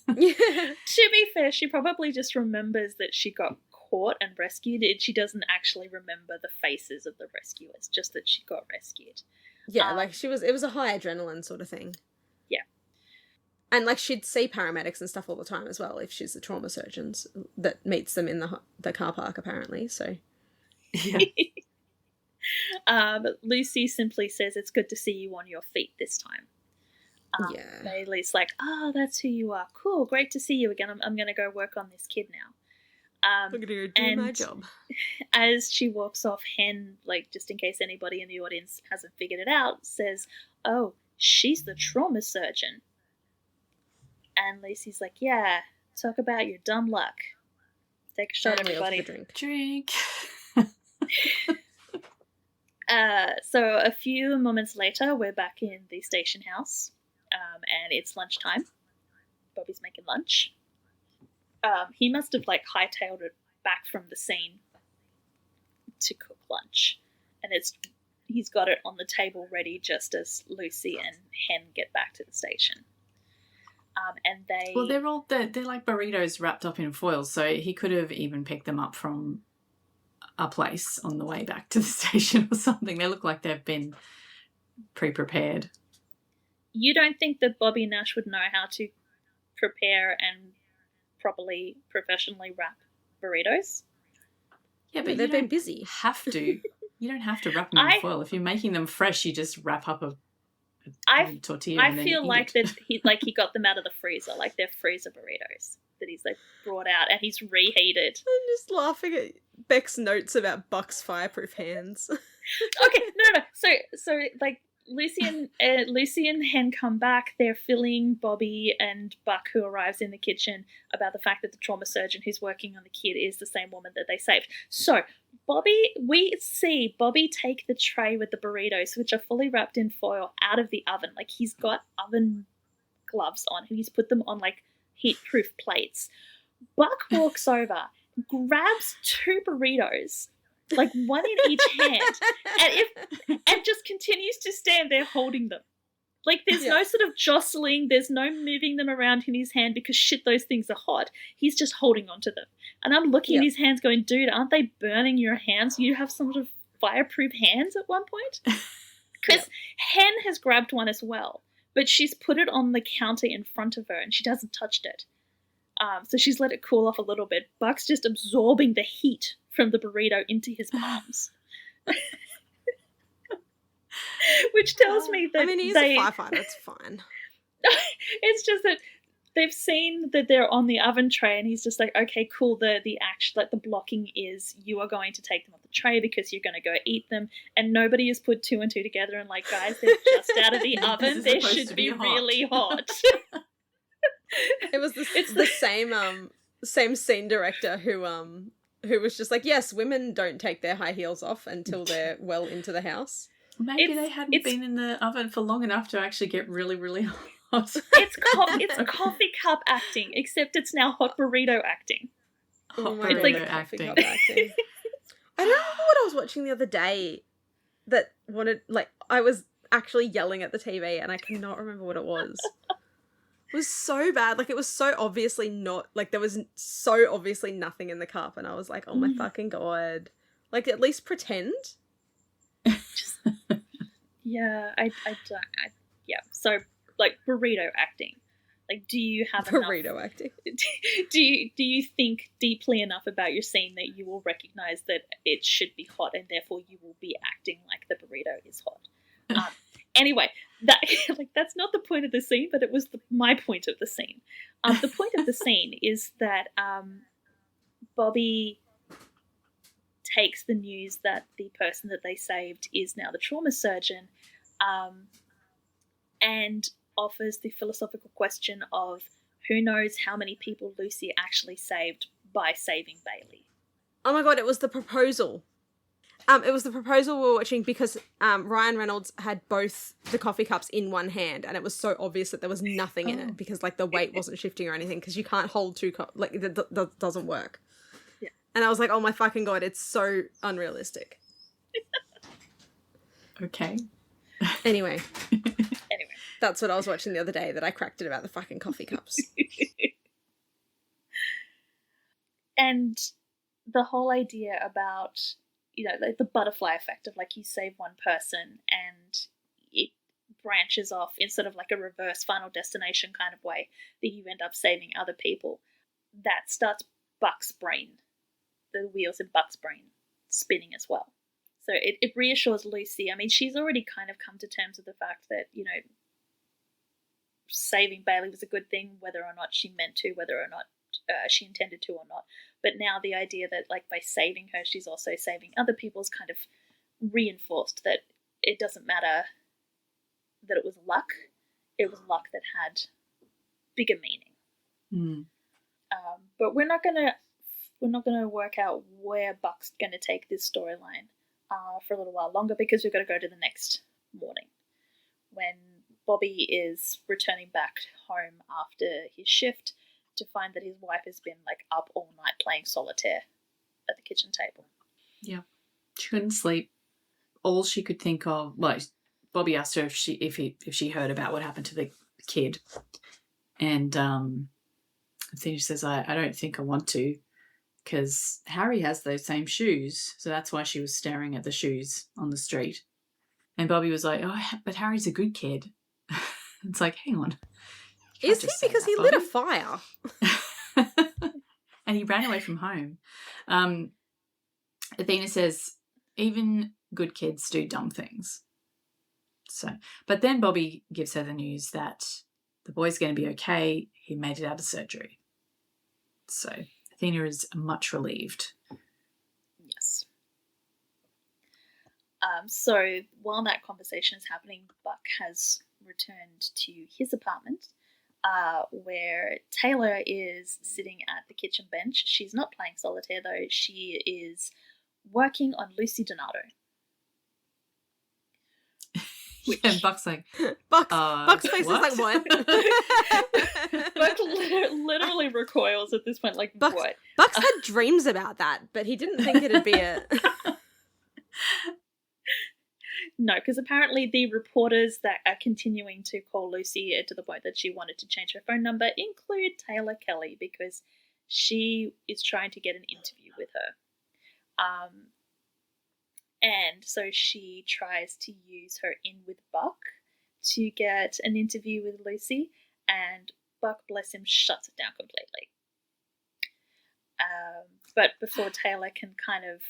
To be fair, she probably just remembers that she got caught and rescued, and she doesn't actually remember the faces of the rescuers, just that she got rescued. Yeah, like it was a high adrenaline sort of thing. Yeah. And like she'd see paramedics and stuff all the time as well if she's the trauma surgeon that meets them in the car park apparently, so. Yeah. Lucy simply says it's good to see you on your feet this time. Yeah. Bailey's like, oh, that's who you are. Cool, great to see you again. I'm going to go work on this kid now. I'm going to go do my job. As she walks off, Hen, like, just in case anybody in the audience hasn't figured it out, says, oh, she's the trauma surgeon. And Lucy's like, yeah, talk about your dumb luck. Take a shot, everybody. Drink. So a few moments later, we're back in the station house, and it's lunchtime. Bobby's making lunch. He must have like hightailed it back from the scene to cook lunch, and he's got it on the table ready just as Lucy and Hen get back to the station. And they're like burritos wrapped up in foil, so he could have even picked them up from a place on the way back to the station or something. They look like they've been pre-prepared. You don't think that Bobby Nash would know how to prepare and properly, professionally wrap burritos? Yeah, but they've been busy. You don't have to wrap them in foil. If you're making them fresh, you just wrap up a tortilla. I feel like that he got them out of the freezer, like they're freezer burritos that he's like brought out and he's reheated. I'm just laughing at Beck's notes about Buck's fireproof hands. Okay, no. So like Lucy and Hen come back. They're filling Bobby and Buck, who arrives in the kitchen, about the fact that the trauma surgeon who's working on the kid is the same woman that they saved. So we see Bobby take the tray with the burritos, which are fully wrapped in foil, out of the oven. Like he's got oven gloves on and he's put them on like heat-proof plates. Buck walks over, grabs 2 burritos, like one in each hand, and just continues to stand there holding them. Like there's no sort of jostling, there's no moving them around in his hand because shit, those things are hot. He's just holding onto them. And I'm looking at his hands going, dude, aren't they burning your hands? You have some sort of fireproof hands at one point? Because Hen has grabbed one as well, but she's put it on the counter in front of her and she hasn't touched it. So she's let it cool off a little bit. Buck's just absorbing the heat from the burrito into his palms. Which tells me that he's a firefighter, it's fine. It's just that they've seen that they're on the oven tray and he's just like, okay, cool, the action, like the blocking is you are going to take them off the tray because you're going to go eat them, and nobody has put 2 and 2 together and like, guys, they're just out of the oven, they should be really hot. It was the same scene director who who was just like, yes, women don't take their high heels off until they're well into the house. Maybe they hadn't been in the oven for long enough to actually get really, really hot. It's coffee cup acting, except it's now hot burrito acting. Oh my Hot God, burrito coffee acting. cup acting. I don't remember what I was watching the other day that wanted, like, I was actually yelling at the TV and I cannot remember what it was. It was so bad. Like, it was so obviously not, like, there was so obviously nothing in the cup and I was like, oh my fucking God. Like, at least pretend. Yeah, I don't. So, like, burrito acting. Like, do you have burrito acting? Do you think deeply enough about your scene that you will recognize that it should be hot and therefore you will be acting like the burrito is hot? Anyway, that's not the point of the scene, but it was my point of the scene. The point of the scene is that Bobby takes the news that the person that they saved is now the trauma surgeon, and offers the philosophical question of who knows how many people Lucy actually saved by saving Bailey. Oh my God, it was the proposal. It was the proposal we were watching because Ryan Reynolds had both the coffee cups in one hand and it was so obvious that there was nothing in it because, like, the weight wasn't shifting or anything because you can't hold two like, that doesn't work. Yeah. And I was like, oh my fucking God, it's so unrealistic. Okay. Anyway. That's what I was watching the other day that I cracked it about the fucking coffee cups. And the whole idea about, like the butterfly effect of, like, you save one person and it branches off in sort of like a reverse Final Destination kind of way that you end up saving other people. That starts Buck's brain, the wheels in Buck's brain spinning as well. So it reassures Lucy. I mean, she's already kind of come to terms with the fact that, saving Bailey was a good thing, whether or not she meant to, whether or not she intended to or not. But now the idea that, like, by saving her, she's also saving other people's kind of reinforced that it doesn't matter that it was luck. It was luck that had bigger meaning. But we're not gonna work out where Buck's gonna take this storyline for a little while longer because we've got to go to the next morning when Bobby is returning back home after his shift to find that his wife has been, like, up all night playing solitaire at the kitchen table. Yeah. She couldn't sleep. All she could think of, like, Bobby asked her if she heard about what happened to the kid. And Athena says, I don't think I want to because Harry has those same shoes. So that's why she was staring at the shoes on the street. And Bobby was like, oh, but Harry's a good kid. It's like, hang on. Is he? Because he lit a fire. And he ran away from home. Athena says, even good kids do dumb things. So, but then Bobby gives her the news that the boy's going to be okay. He made it out of surgery. So Athena is much relieved. Yes. So while that conversation is happening, Buck has returned to his apartment where Taylor is sitting at the kitchen bench. She's not playing solitaire, though. She is working on Lucy Donato. And Buck's like, Buck's face what? is like, what? Buck literally recoils at this point, like, what? Buck's had dreams about that, but he didn't think it'd be a... No, because apparently the reporters that are continuing to call Lucy to the point that she wanted to change her phone number include Taylor Kelly because she is trying to get an interview with her. And so she tries to use her in with Buck to get an interview with Lucy, and Buck, bless him, shuts it down completely. But before Taylor can kind of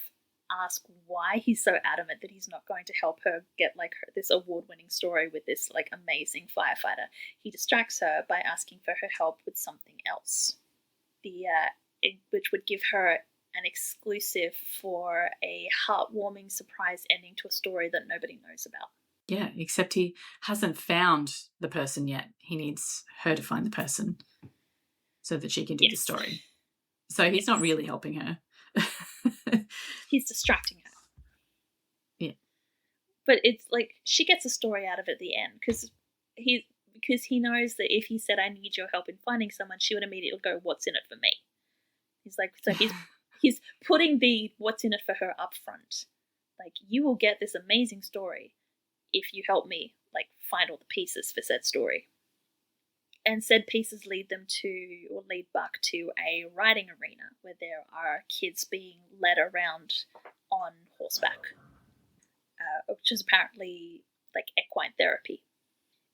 ask why he's so adamant that he's not going to help her get, like, this award-winning story with this, like, amazing firefighter, he distracts her by asking for her help with something else, which would give her an exclusive for a heartwarming surprise ending to a story that nobody knows about. Yeah, except he hasn't found the person yet. He needs her to find the person so that she can do the story. So he's not really helping her. He's distracting her. Yeah. But it's like she gets a story out of it at the end because he knows that if he said, I need your help in finding someone, she would immediately go, what's in it for me? He's like, so he's putting the what's in it for her up front. Like, you will get this amazing story if you help me, like, find all the pieces for said story. And said pieces lead Buck to a riding arena where there are kids being led around on horseback, which is apparently like equine therapy.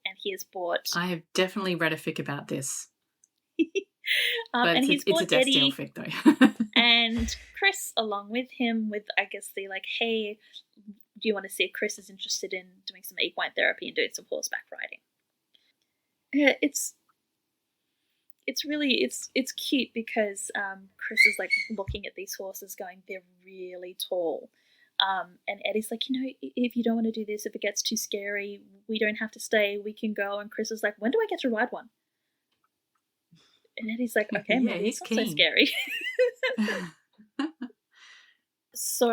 And he has bought. I have definitely read a fic about this. But and it's a Death Deal fic though. And Chris along with him, with I guess the like, hey, do you want to see if Chris is interested in doing some equine therapy and doing some horseback riding? It's really cute because Chris is like looking at these horses going, they're really tall. And Eddie's like, if you don't want to do this, if it gets too scary, we don't have to stay, we can go. And Chris is like, when do I get to ride one? And Eddie's like, okay, maybe it's not so scary. So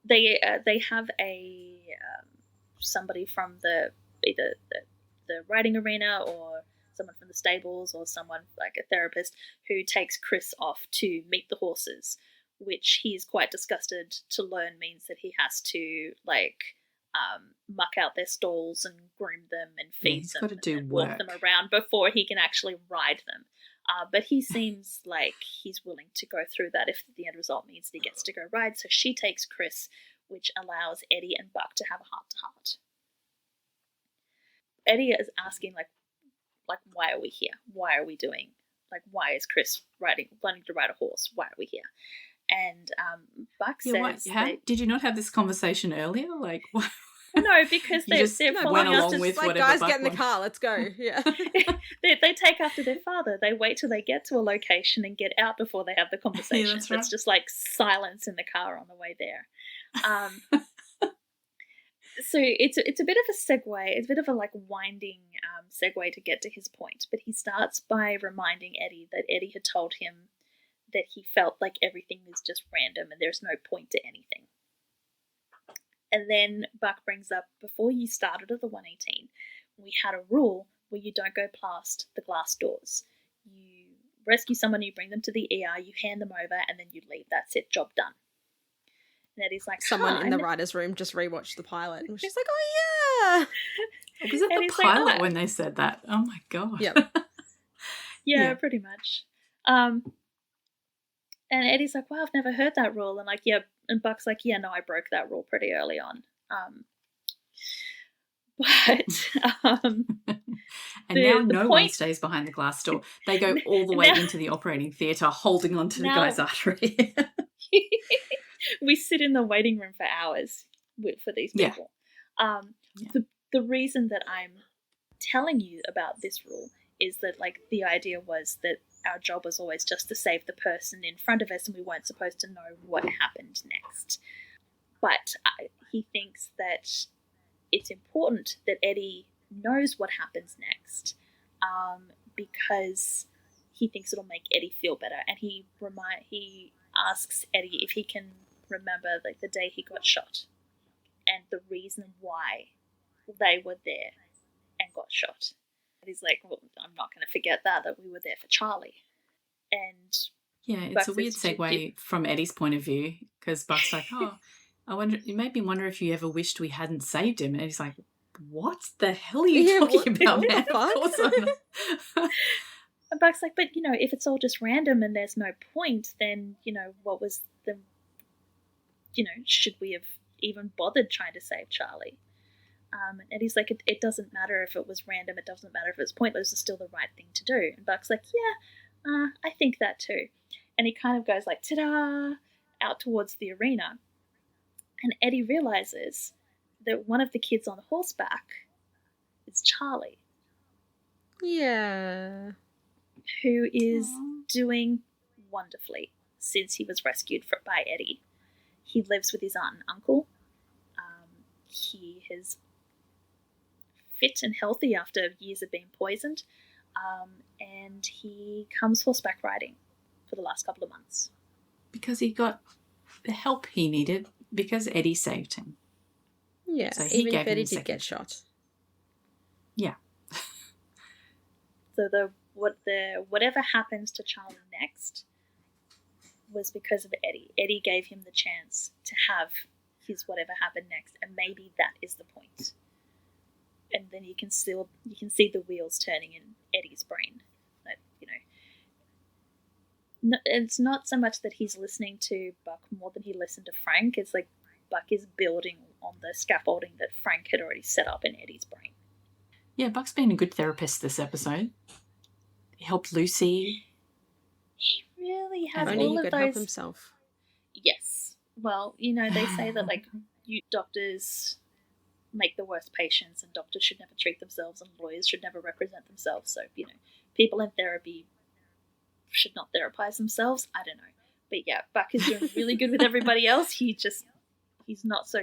they have a somebody from either the riding arena or someone from the stables or someone like a therapist who takes Chris off to meet the horses, which he's quite disgusted to learn means that he has to like muck out their stalls and groom them and feed them and walk them around before he can actually ride them. But he seems like he's willing to go through that if the end result means that he gets to go ride. So she takes Chris, which allows Eddie and Buck to have a heart-to-heart. Eddie is asking like, why are we here? Why are we doing, like, why is Chris wanting to ride a horse? Why are we here? And Buck says... Did you not have this conversation earlier? Like, what? No, because they're went along with like, whatever guys, Buck get in the car, let's go. Yeah. they take after their father. They wait till they get to a location and get out before they have the conversation. Yeah, that's right. It's just like silence in the car on the way there. So it's a bit of a segue. It's a bit of a like winding segue to get to his point. But he starts by reminding Eddie that Eddie had told him that he felt like everything is just random and there's no point to anything. And then Buck brings up, before you started at the 118, we had a rule where you don't go past the glass doors. You rescue someone, you bring them to the ER, you hand them over, and then you leave. That's it, job done. And Eddie's like, someone in the writer's room just rewatched the pilot and she's like, oh yeah. Was it the pilot when they said that? Oh my god. Yep. Yeah, pretty much. And Eddie's like, wow, I've never heard that rule. And like, yeah, and Buck's like, yeah, no, I broke that rule pretty early on. And now no one stays behind the glass door. They go all the way into the operating theatre holding onto the guy's artery. We sit in the waiting room for hours for these people. Yeah. The reason that I'm telling you about this rule is that like the idea was that our job was always just to save the person in front of us and we weren't supposed to know what happened next. But he thinks that it's important that Eddie knows what happens next because he thinks it'll make Eddie feel better. And he asks Eddie if he can remember like the day he got shot and the reason why they were there and got shot. And he's like, well, I'm not going to forget that we were there for Charlie. And yeah, it's a weird segue from Eddie's point of view because Buck's like, oh, it made me wonder if you ever wished we hadn't saved him. And Eddie's like, what the hell are you talking about, man? Of course And Buck's like, but, if it's all just random and there's no point, then, what was the, should we have even bothered trying to save Charlie? And he's like, it doesn't matter if it was random, it doesn't matter if it's pointless, it's still the right thing to do. And Buck's like, yeah, I think that too. And he kind of goes like, ta-da, out towards the arena. And Eddie realizes that one of the kids on horseback is Charlie. Yeah. Who is doing wonderfully since he was rescued by Eddie. He lives with his aunt and uncle. He is fit and healthy after years of being poisoned. And he comes horseback riding for the last couple of months. because he got the help he needed because Eddie saved him. Yeah, So he even gave if him Eddie the did second get shot. Yeah. So whatever happens to Charlie next was because of Eddie. Eddie gave him the chance to have his whatever happened next, and maybe that is the point. And then you can see the wheels turning in Eddie's brain. That, it's not so much that he's listening to Buck more than he listened to Frank. It's like Buck is building on the scaffolding that Frank had already set up in Eddie's brain. Yeah, Buck's been a good therapist this episode. He helped Lucy. He really has Only all he of could those. help himself. Yes. Well, they say that you doctors make the worst patients, and doctors should never treat themselves, and lawyers should never represent themselves. So people in therapy should not therapize themselves. I don't know, but yeah, Buck is doing really good with everybody else. He's not so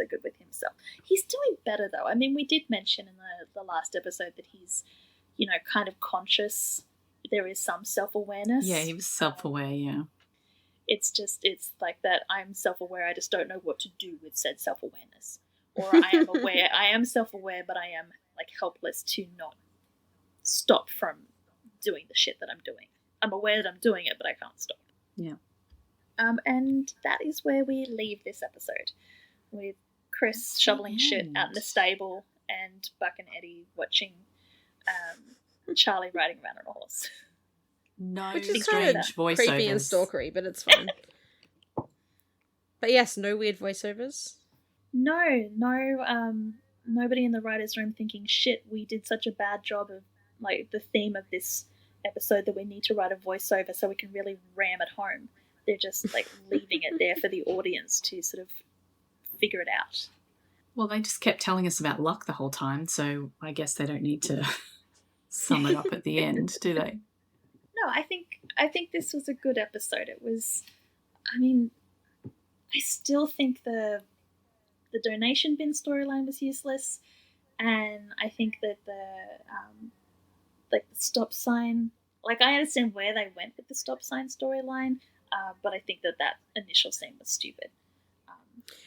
good with himself. He's doing better though. I mean, we did mention in the last episode that he's kind of conscious. There is some self-awareness. Yeah, he was self-aware, yeah. It's like that I'm self-aware, I just don't know what to do with said self-awareness. Or I am aware, I am self-aware, but I am helpless to not stop from doing the shit that I'm doing. I'm aware that I'm doing it, but I can't stop. Yeah. And that is where we leave this episode, with Chris shoveling shit out in the stable and Buck and Eddie watching Charlie riding around on a horse. No, which is strange kind of voiceovers. creepy and stalkery, but it's fine. But yes, no weird voiceovers. No, nobody in the writer's room thinking, shit, we did such a bad job of the theme of this episode that we need to write a voiceover so we can really ram it home. They're just leaving it there for the audience to sort of figure it out. Well, they just kept telling us about luck the whole time, so I guess they don't need to sum it up at the end, do they? No, I think this was a good episode. It was, I still think the donation bin storyline was useless, and I think that the stop sign, I understand where they went with the stop sign storyline, but I think that initial scene was stupid.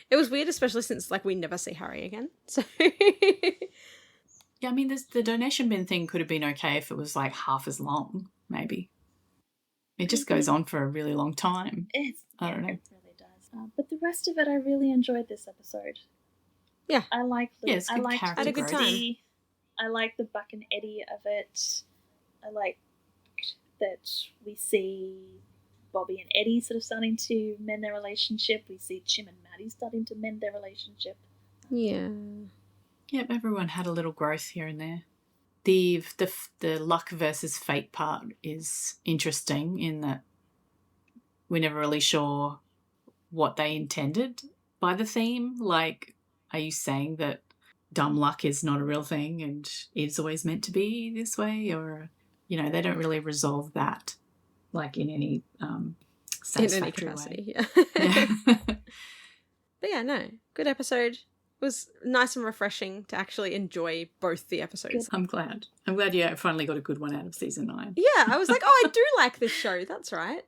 It was weird, especially since we never see Harry again. So yeah, the donation bin thing could have been okay if it was half as long, maybe. It just goes on for a really long time. I don't know. It really does. But the rest of it, I really enjoyed this episode. Yeah. I like it's good I had a good time. I like the Buck and Eddie of it. I like that we see Bobby and Eddie sort of starting to mend their relationship. We see Chim and Maddie starting to mend their relationship. Yeah. Yep, everyone had a little growth here and there. The luck versus fate part is interesting in that we're never really sure what they intended by the theme. Are you saying that dumb luck is not a real thing and is always meant to be this way? Or, they don't really resolve that in any satisfactory capacity. way. Yeah. But yeah, no, good episode. It was nice and refreshing to actually enjoy both the episodes. I'm glad. You finally got a good one out of season 9. Yeah, I was like, oh, I do like this show. That's right.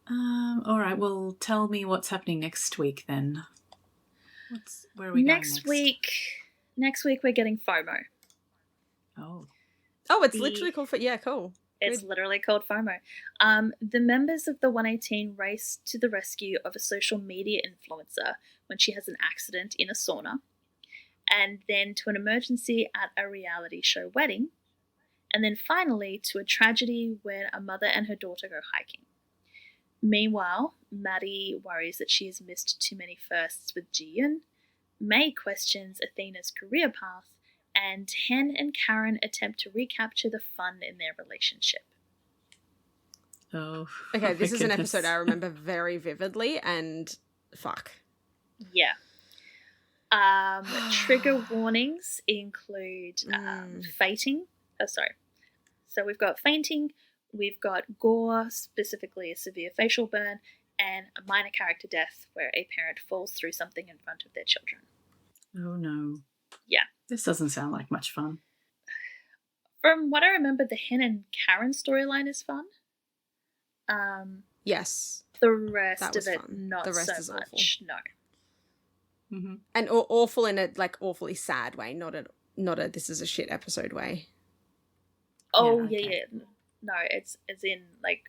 All right, well, tell me what's happening next week then. Where are we going next? Next week we're getting FOMO. Oh, it's literally called cool. It's literally called FOMO. The members of the 118 race to the rescue of a social media influencer when she has an accident in a sauna, and then to an emergency at a reality show wedding, and then finally to a tragedy when a mother and her daughter go hiking. Meanwhile, Maddie worries that she has missed too many firsts with Ji-Yun, May questions Athena's career path, and Hen and Karen attempt to recapture the fun in their relationship. Oh. Okay, this is an episode I remember very vividly, and fuck. Yeah. Trigger warnings include fainting. Oh, sorry. So we've got fainting, we've got gore, specifically a severe facial burn, and a minor character death where a parent falls through something in front of their children. Oh, no. Yeah. This doesn't sound like much fun. From what I remember, the Hen and Karen storyline is fun. Yes. The rest That of was it, fun. not The rest so is awful. much. No. Mm-hmm. And awful in a like awfully sad way, not a this is a shit episode way. Oh Yeah, yeah, okay. yeah. No, it's as in like,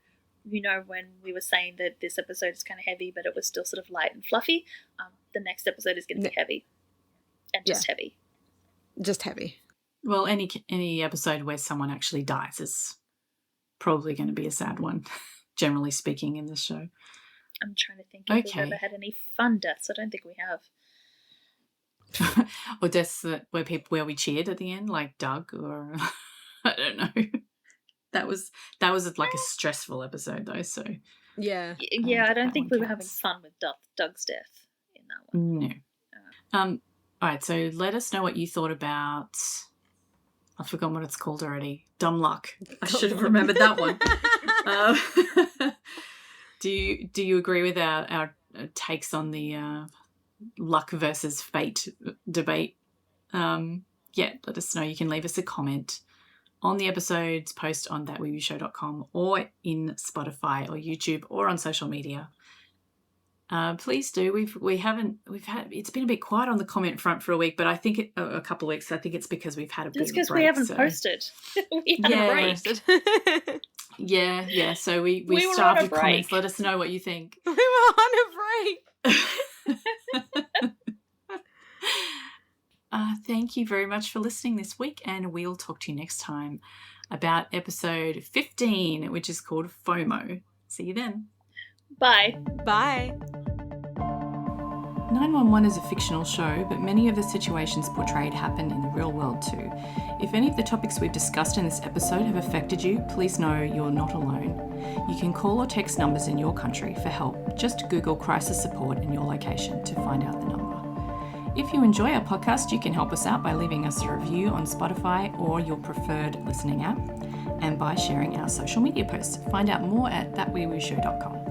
you know, when we were saying that this episode is kind of heavy, but it was still sort of light and fluffy. The next episode is going to be heavy, and just heavy. Just heavy. Well, any episode where someone actually dies is probably going to be a sad one, generally speaking, in this show. I'm trying to think if we've ever had any fun deaths. I don't think we have. Or deaths where we cheered at the end, like Doug, or I don't know. That was like a stressful episode though. So Yeah. Yeah, I don't think we were having counts. fun with Doug's death in that one. No. All right. So let us know what you thought about. I've forgotten what it's called already. Dumb luck. I should have remembered that one. Do you agree with our takes on the luck versus fate debate? Yeah, let us know. You can leave us a comment on the episodes, post on thatweewoo.com or in Spotify or YouTube or on social media. Please do. We've had it's been a bit quiet on the comment front for a week, but I think a couple of weeks. I think it's because we've had a bit of a break. It's because we haven't posted. We had a break. Yeah. So we We were start on a with comments. break. Let us know what you think. We were on a break. Thank you very much for listening this week, and we'll talk to you next time about episode 15, which is called FOMO. See you then. Bye. Bye. 911 is a fictional show, but many of the situations portrayed happen in the real world too. If any of the topics we've discussed in this episode have affected you, please know you're not alone. You can call or text numbers in your country for help. Just Google crisis support in your location to find out the number. If you enjoy our podcast, you can help us out by leaving us a review on Spotify or your preferred listening app, and by sharing our social media posts. Find out more at thatweewooshow.com.